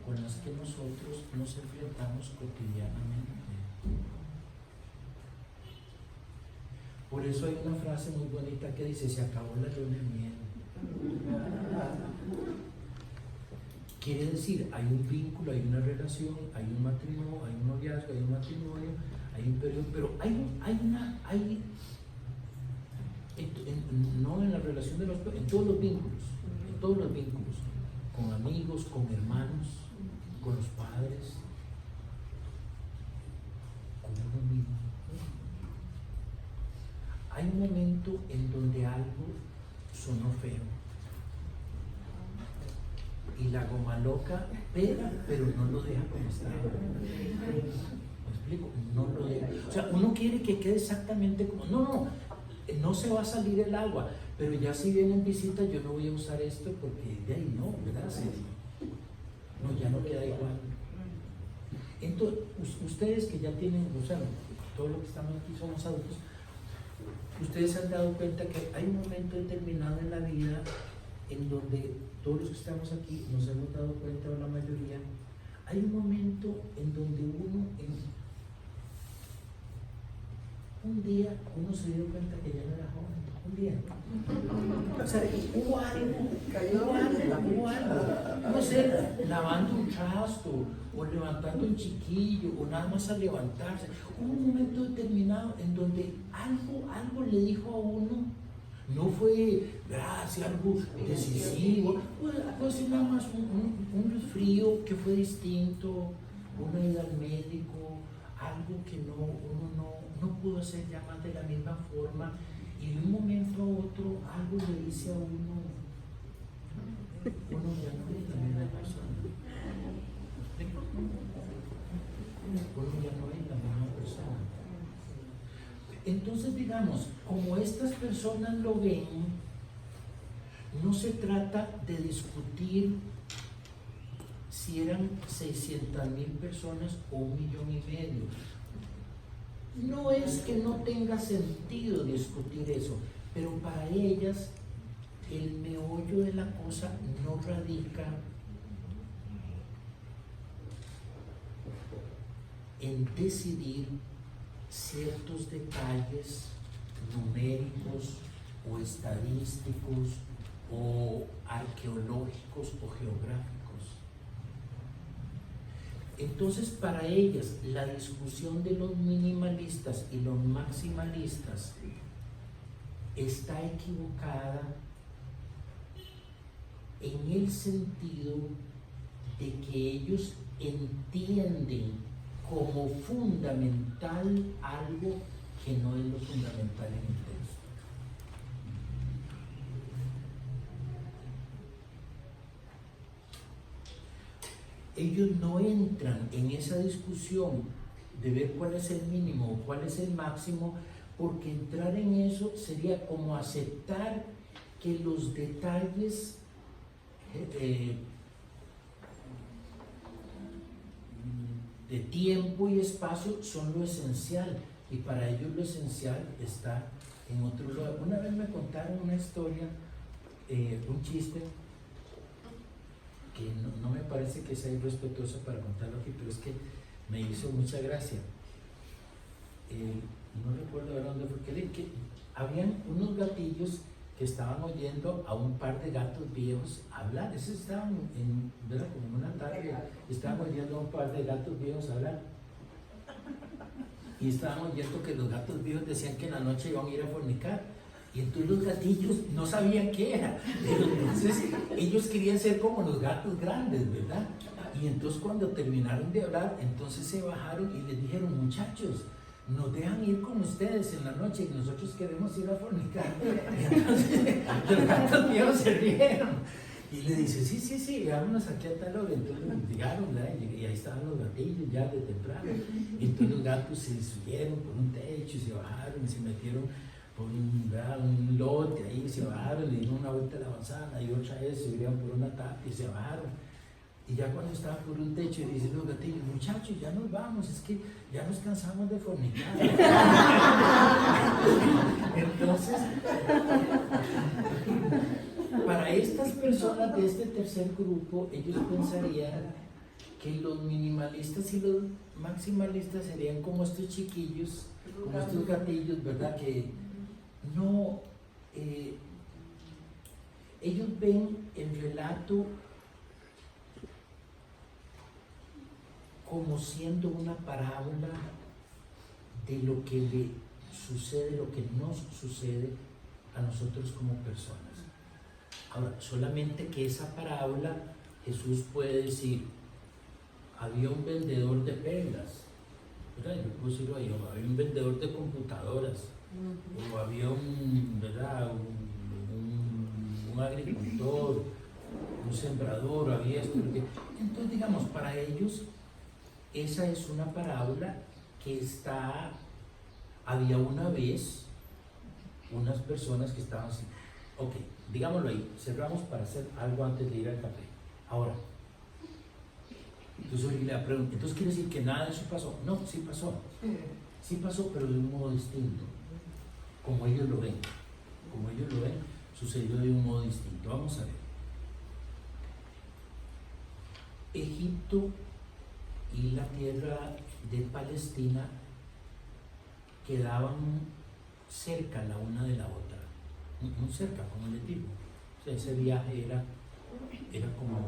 [SPEAKER 1] con las que nosotros nos enfrentamos cotidianamente. Por eso hay una frase muy bonita que dice: se acabó la luna de miel. Quiere decir, hay un vínculo, hay una relación, hay un matrimonio, hay un noviazgo, hay un matrimonio, hay un periodo, pero no en la relación de en todos los vínculos, con amigos, con hermanos, con los padres, con uno mismo. Hay un momento en donde algo sonó feo. Y la goma loca pega, pero no lo deja como estaba. ¿Me explico? No lo deja. O sea, uno quiere que quede exactamente como... No se va a salir el agua, pero ya si vienen visitas yo no voy a usar esto porque de ahí no, ¿verdad? No, ya no queda igual. Entonces, ustedes que ya tienen, o sea, todos los que estamos aquí somos adultos, ustedes se han dado cuenta que hay un momento determinado en la vida en donde todos los que estamos aquí nos hemos dado cuenta, o la mayoría, hay un momento en donde un día uno se dio cuenta que ya no era joven, un día. O sea, hubo algo, no sé, lavando un trasto, o levantando un chiquillo, o nada más a levantarse. Hubo un momento determinado en donde algo le dijo a uno. No fue gracias, algo decisivo, puede ser nada más un resfrío que fue distinto, una ida al médico, algo que uno no pudo hacer ya más de la misma forma, y de un momento a otro algo le dice a uno ya no es la misma persona. Uno ya no es la misma persona. Entonces, digamos, como estas personas lo ven, no se trata de discutir si eran 600,000 personas o 1,5 millones. No es que no tenga sentido discutir eso, pero para ellas el meollo de la cosa no radica en decidir ciertos detalles numéricos o estadísticos o arqueológicos o geográficos. Entonces, para ellas, la discusión de los minimalistas y los maximalistas está equivocada en el sentido de que ellos entienden como fundamental algo que no es lo fundamental en el texto. Ellos no entran en esa discusión de ver cuál es el mínimo o cuál es el máximo, porque entrar en eso sería como aceptar que los detalles de tiempo y espacio son lo esencial, y para ellos lo esencial está en otro lugar. Una vez me contaron una historia, un chiste, que no me parece que sea irrespetuoso para contarlo aquí, pero es que me hizo mucha gracia. No recuerdo de dónde fue, que habían unos gatillos que estaban oyendo a un par de gatos viejos hablar. Esos estaban ¿verdad? Como en una tarde, estaban oyendo a un par de gatos viejos hablar. Y estaban oyendo que los gatos viejos decían que en la noche iban a ir a fornicar. Y entonces los gatillos no sabían qué era. Pero entonces ellos querían ser como los gatos grandes, ¿verdad? Y entonces cuando terminaron de hablar, entonces se bajaron y les dijeron: muchachos, nos dejan ir con ustedes en la noche y nosotros queremos ir a fornicar. Y entonces los gatos viejos se rieron. Y le dice: sí, vámonos aquí a tal hora. Entonces llegaron, ¿verdad? Y ahí estaban los gatillos ya de temprano. Y entonces los gatos se subieron por un techo y se bajaron y se metieron por un lote ahí, se bajaron, le dieron una vuelta a la manzana y otra vez se subieron por una tapa y se bajaron. Y ya cuando estaban por un techo, dicen los gatillos: muchachos, ya nos vamos, es que ya nos cansamos de fornicar. Entonces, para estas personas de este tercer grupo, ellos pensarían que los minimalistas y los maximalistas serían como estos chiquillos, como estos gatillos, ¿verdad? Que no, ellos ven el relato como siendo una parábola de lo que le sucede, lo que nos sucede a nosotros como personas. Ahora, solamente que esa parábola, Jesús puede decir: había un vendedor de perlas, ¿verdad? Yo puedo decirlo ahí, o había un vendedor de computadoras, o había ¿verdad? Un agricultor, un sembrador, había esto, porque... Entonces, digamos, para ellos esa es una parábola que había una vez unas personas que estaban así. Ok, digámoslo ahí, cerramos para hacer algo antes de ir al café. Ahora, entonces le pregunto: ¿entonces quiere decir que nada de eso pasó? No, sí pasó. Sí pasó, pero de un modo distinto. Como ellos lo ven. Como ellos lo ven, sucedió de un modo distinto. Vamos a ver. Egipto y la tierra de Palestina quedaban cerca la una de la otra. Muy cerca, como les digo. O sea, ese viaje era como,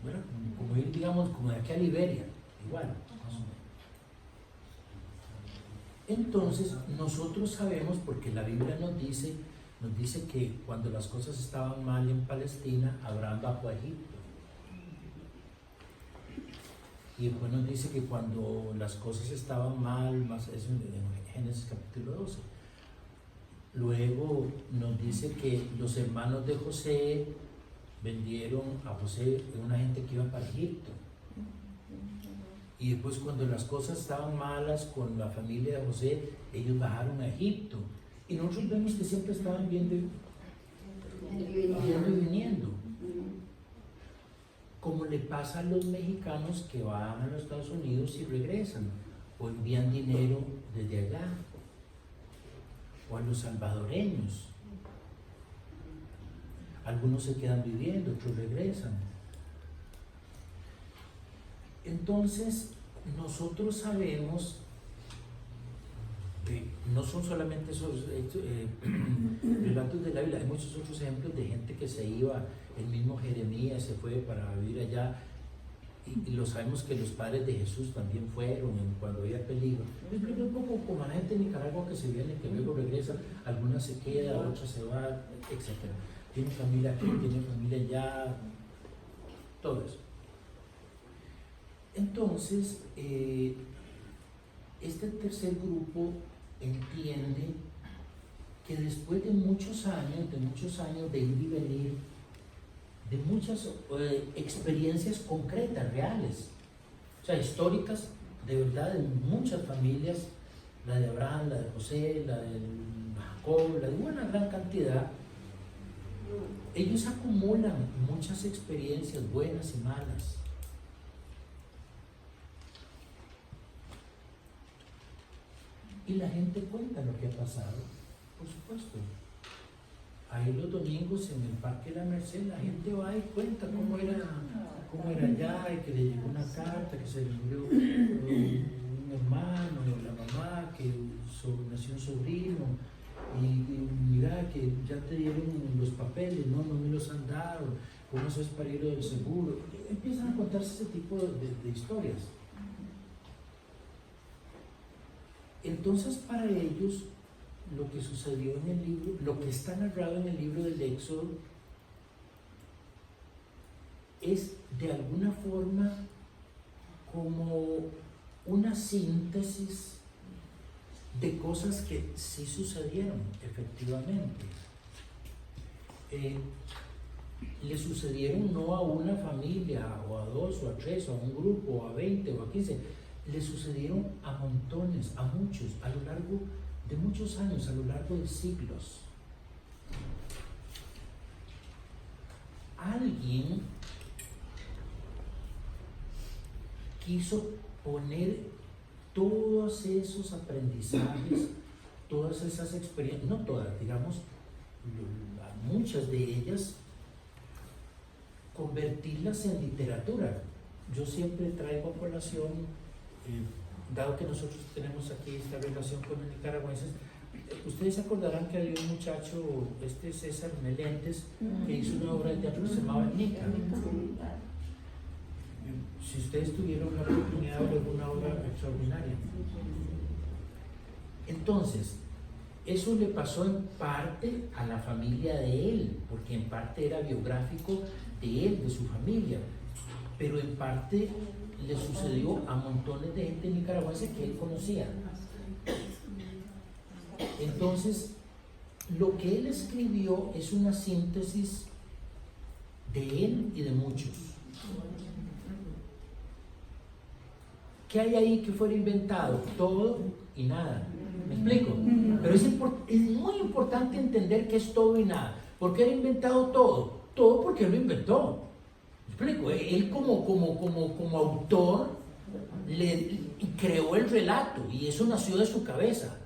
[SPEAKER 1] ¿verdad? Como ir, digamos, como de aquí a Liberia, igual, más o menos. Entonces, nosotros sabemos, porque la Biblia nos dice que cuando las cosas estaban mal en Palestina, Abraham bajó a Egipto. Y después nos dice que cuando las cosas estaban mal, más eso en Génesis capítulo 12. Luego nos dice que los hermanos de José vendieron a José, una gente que iba para Egipto. Y después, cuando las cosas estaban malas con la familia de José, ellos bajaron a Egipto. Y nosotros vemos que siempre estaban viendo y viniendo. Como le pasa a los mexicanos que van a los Estados Unidos y regresan, o envían dinero desde allá, o a los salvadoreños. Algunos se quedan viviendo, otros regresan. Entonces, nosotros sabemos que no son solamente esos relatos de la Biblia, hay muchos otros ejemplos de gente que se iba, el mismo Jeremías se fue para vivir allá, y lo sabemos que los padres de Jesús también fueron cuando había peligro. Es un poco como la gente de Nicaragua que se viene, que luego regresa, alguna se queda, otra se va, etc. Tiene familia aquí, tiene familia allá, todo eso. Entonces, este tercer grupo entiende que después de muchos años de ir y venir, de muchas experiencias concretas, reales, o sea, históricas, de verdad, de muchas familias, la de Abraham, la de José, la de Jacob, la de una gran cantidad, ellos acumulan muchas experiencias buenas y malas. Y la gente cuenta lo que ha pasado, por supuesto. Ahí los domingos en el Parque La Merced la gente va y cuenta cómo era allá, y que le llegó una carta, que se le murió un hermano, la mamá, que nació un sobrino, y mira que ya te dieron los papeles, no me los han dado, cómo eso es para ir del seguro. Empiezan a contarse ese tipo de historias. Entonces, para ellos, lo que sucedió en el libro, lo que está narrado en el libro del Éxodo, es de alguna forma como una síntesis de cosas que sí sucedieron, efectivamente. Le sucedieron no a una familia, o a dos, o a tres, o a un grupo, o a 20, o a 15, le sucedieron a montones, a muchos, a lo largo de muchos años, a lo largo de siglos. Alguien quiso poner todos esos aprendizajes, todas esas experiencias, no todas, digamos, muchas de ellas, convertirlas en literatura. Yo siempre traigo a colación, dado que nosotros tenemos aquí esta relación con los nicaragüenses, ustedes se acordarán que había un muchacho, César Melentes, que hizo una obra de teatro que se llamaba Nica. Si ustedes tuvieron la oportunidad de ver una obra extraordinaria. Entonces, eso le pasó en parte a la familia de él, porque en parte era biográfico de él, de su familia, pero en parte le sucedió a montones de gente nicaragüense que él conocía. Entonces, lo que él escribió es una síntesis de él y de muchos. ¿Qué hay ahí que fuera inventado? Todo y nada. ¿Me explico? Pero es muy importante entender qué es todo y nada. ¿Por qué él ha inventado todo? Todo porque él lo inventó. ¿Me explico? Él como autor creó el relato y eso nació de su cabeza.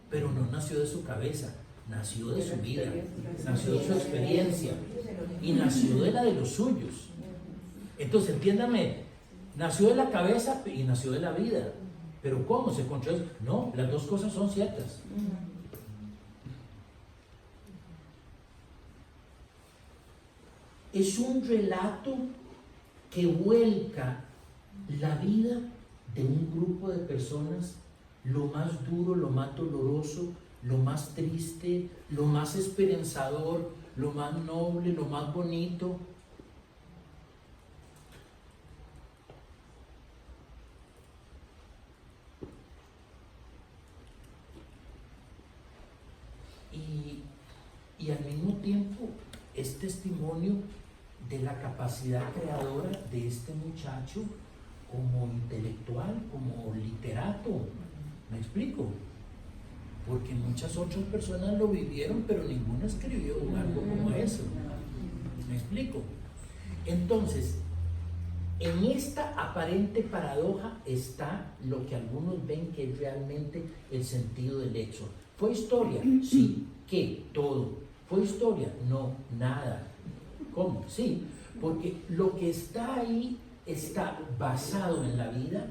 [SPEAKER 1] Pero no nació de su cabeza, nació de su vida, nació de su experiencia y nació de la de los suyos. Entonces, entiéndame, nació de la cabeza y nació de la vida. Pero ¿cómo se encontró? No, las dos cosas son ciertas. Es un relato que vuelca la vida de un grupo de personas, lo más duro, lo más doloroso, lo más triste, lo más esperanzador, lo más noble, lo más bonito. Y al mismo tiempo es testimonio de la capacidad creadora de este muchacho como intelectual, como literato. ¿Me explico? Porque muchas otras personas lo vivieron, pero ninguna escribió algo como eso. ¿Me explico? Entonces, en esta aparente paradoja está lo que algunos ven que es realmente el sentido del Éxodo. ¿Fue historia? Sí. ¿Qué? Todo. ¿Fue historia? No, nada. ¿Cómo? Sí, porque lo que está ahí está basado en la vida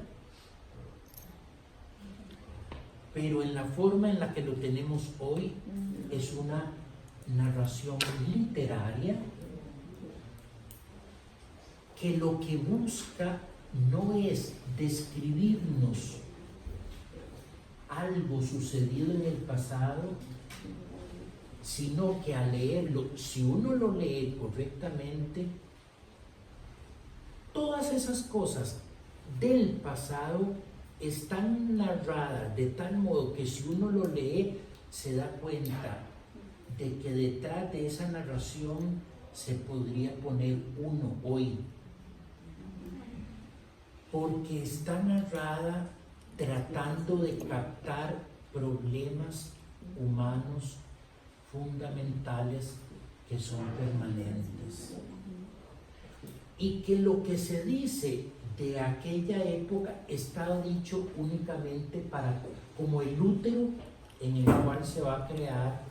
[SPEAKER 1] pero en la forma en la que lo tenemos hoy es una narración literaria que lo que busca no es describirnos algo sucedido en el pasado, sino que al leerlo, si uno lo lee correctamente, todas esas cosas del pasado están narradas de tal modo que si uno lo lee se da cuenta de que detrás de esa narración se podría poner uno hoy, porque está narrada tratando de captar problemas humanos fundamentales que son permanentes, y que lo que se dice de aquella época está dicho únicamente para como el útero en el cual se va a crear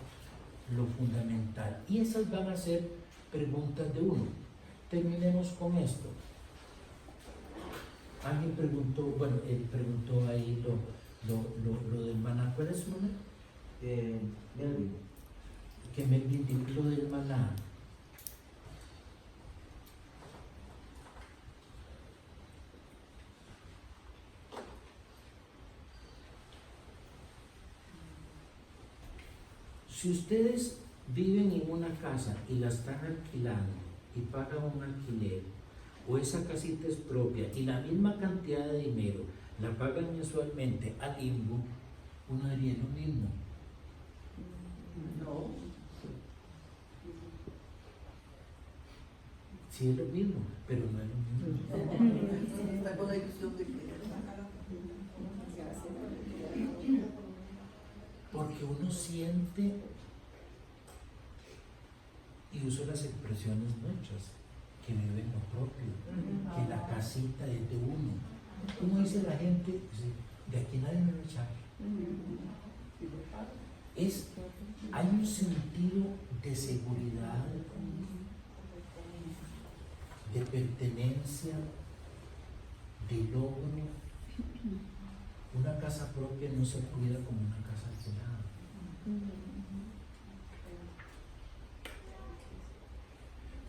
[SPEAKER 1] lo fundamental, y esas van a ser preguntas de uno. Terminemos con esto. Alguien preguntó, bueno, él preguntó ahí lo del maná. ¿Cuál es su nombre?
[SPEAKER 3] Melvin.
[SPEAKER 1] Que Melvin dijo lo del maná. Si ustedes viven en una casa y la están alquilando y pagan un alquiler, o esa casita es propia y la misma cantidad de dinero la pagan mensualmente al INVU, uno diría lo mismo.
[SPEAKER 2] No.
[SPEAKER 1] Sí es lo mismo, pero no es lo mismo.
[SPEAKER 5] Está con la ilusión de que
[SPEAKER 1] Porque uno siente, y uso las expresiones muchas, que vive en lo propio, que la casita es de uno. ¿Cómo dice la gente? Dice, de aquí nadie me va a echar. Hay un sentido de seguridad, de pertenencia, de logro. Una casa propia no se cuida como una casa alquilada.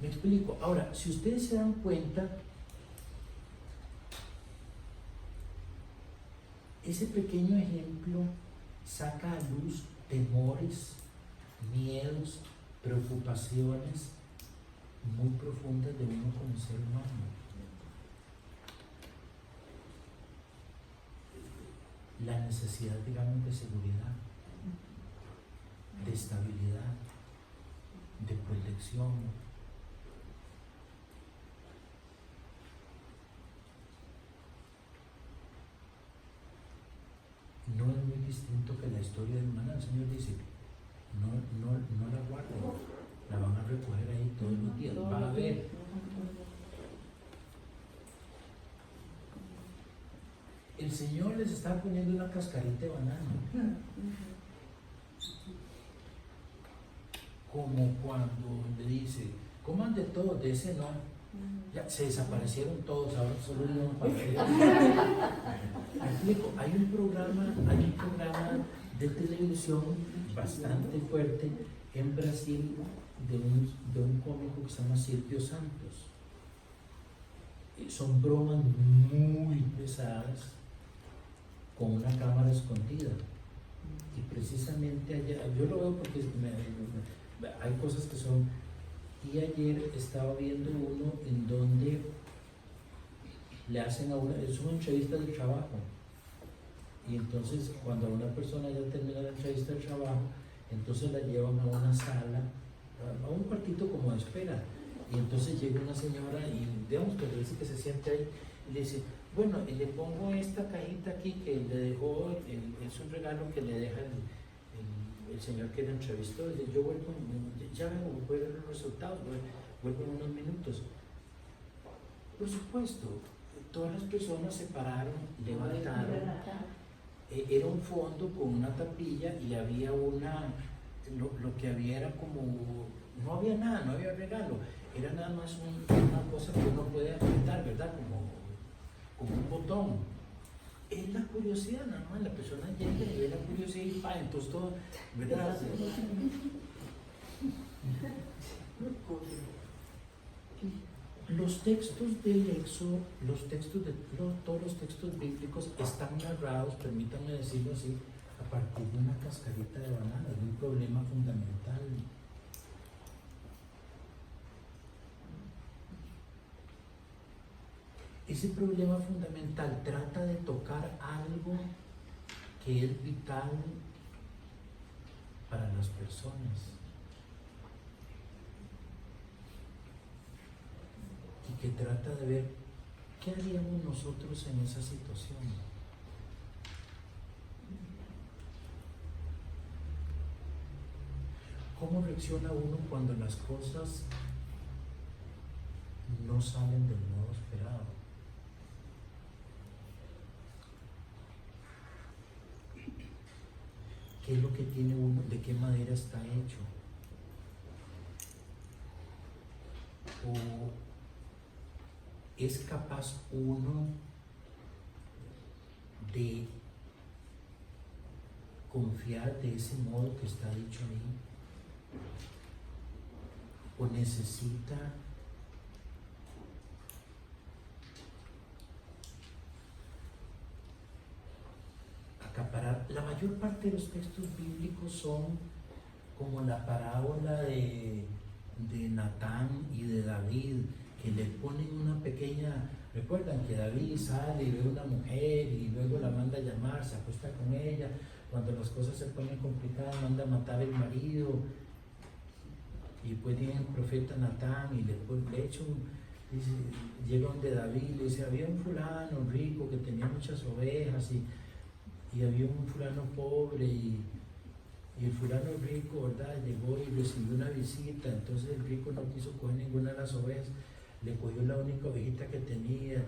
[SPEAKER 1] Me explico. Ahora, si ustedes se dan cuenta, ese pequeño ejemplo saca a luz temores, miedos, preocupaciones muy profundas de uno como ser humano. La necesidad, digamos, de seguridad, de estabilidad, de protección. No es muy distinto que la historia del maná. El Señor dice, no la guarden, la van a recoger ahí todos los días, va a haber. El Señor les está poniendo una cascarita de banano, como cuando le dice, coman de todo, de ese no. Ya se desaparecieron todos, ahora solo uno para Me explico, hay un programa de televisión bastante fuerte en Brasil de un cómico que se llama Silvio Santos. Son bromas muy pesadas con una cámara escondida. Y precisamente allá, yo lo veo porque hay cosas que son. Y ayer estaba viendo uno en donde le hacen a una, es una entrevista de trabajo. Y entonces cuando una persona ya termina la entrevista de trabajo, entonces la llevan a una sala, a un cuartito como de espera. Y entonces llega una señora y digamos que le dice que se siente ahí y le dice, bueno, le pongo esta cajita aquí que le dejó, es un regalo que le deja el señor que le entrevistó. Dice, yo vuelvo, ya vengo, voy a ver los resultados, vuelvo en unos minutos. Por supuesto, todas las personas se pararon, levantaron. Era un fondo con una tapilla y había lo que había era como, no había nada, no había regalo, era nada más una cosa que uno puede apretar, ¿verdad? Como un botón. Es la curiosidad, nada más. La persona llega y ve la curiosidad y pa, entonces todo, ¿verdad? Los textos del Éxodo, todos los textos bíblicos están narrados, permítanme decirlo así, a partir de una cascarita de banana, de un problema fundamental. Ese problema fundamental trata de tocar algo que es vital para las personas y que trata de ver qué haríamos nosotros en esa situación. ¿Cómo reacciona uno cuando las cosas no salen del modo esperado? ¿Qué es lo que tiene uno? ¿De qué madera está hecho? ¿O es capaz uno de confiar de ese modo que está dicho ahí? ¿O necesita acaparar? La mayor parte de los textos bíblicos son como la parábola de Natán y de David, que le ponen una pequeña. Recuerdan que David sale y ve una mujer y luego la manda a llamar, se acuesta con ella, cuando las cosas se ponen complicadas manda a matar al marido, y después viene el profeta Natán y le echa dice, llega donde David y le dice, había un fulano rico que tenía muchas ovejas y había un fulano pobre y el fulano rico, ¿verdad? Llegó y recibió una visita, entonces el rico no quiso coger ninguna de las ovejas, le cogió la única ovejita que tenía.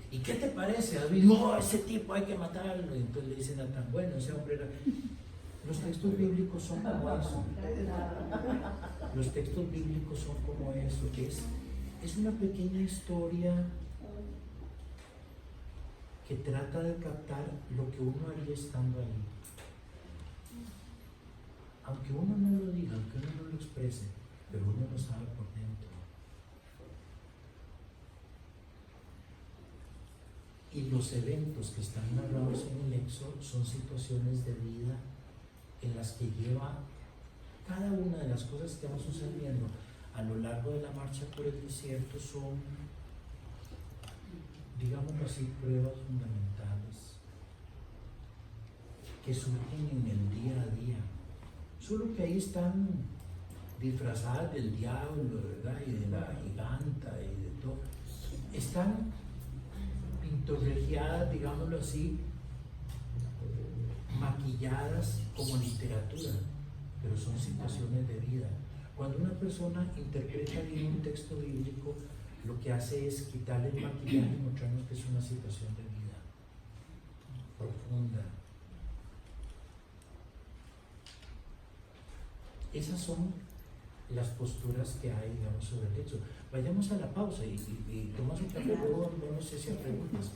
[SPEAKER 1] ¿Y qué te parece, David? No, ese tipo hay que matarlo. Y entonces le dice Natán, bueno, ese hombre era. Los textos bíblicos son como eso. Los textos bíblicos son como eso. Es una pequeña historia que trata de captar lo que uno haría estando ahí. Aunque uno no lo diga, aunque uno no lo exprese, pero uno lo sabe por dentro. Y los eventos que están narrados en el Éxodo son situaciones de vida en las que lleva cada una de las cosas que van sucediendo a lo largo de la marcha por el desierto son, digámoslo así, pruebas fundamentales que surgen en el día a día. Solo que ahí están disfrazadas del diablo, ¿verdad? Y de la giganta y de todo. Están pintorregiadas, digámoslo así, maquilladas como literatura, pero son situaciones de vida. Cuando una persona interpreta bien un texto bíblico, lo que hace es quitarle el maquillaje y mostrarnos que es una situación de vida profunda. Esas son las posturas que hay, digamos, sobre el texto. Vayamos a la pausa y tomas un café, luego no sé si hay preguntas.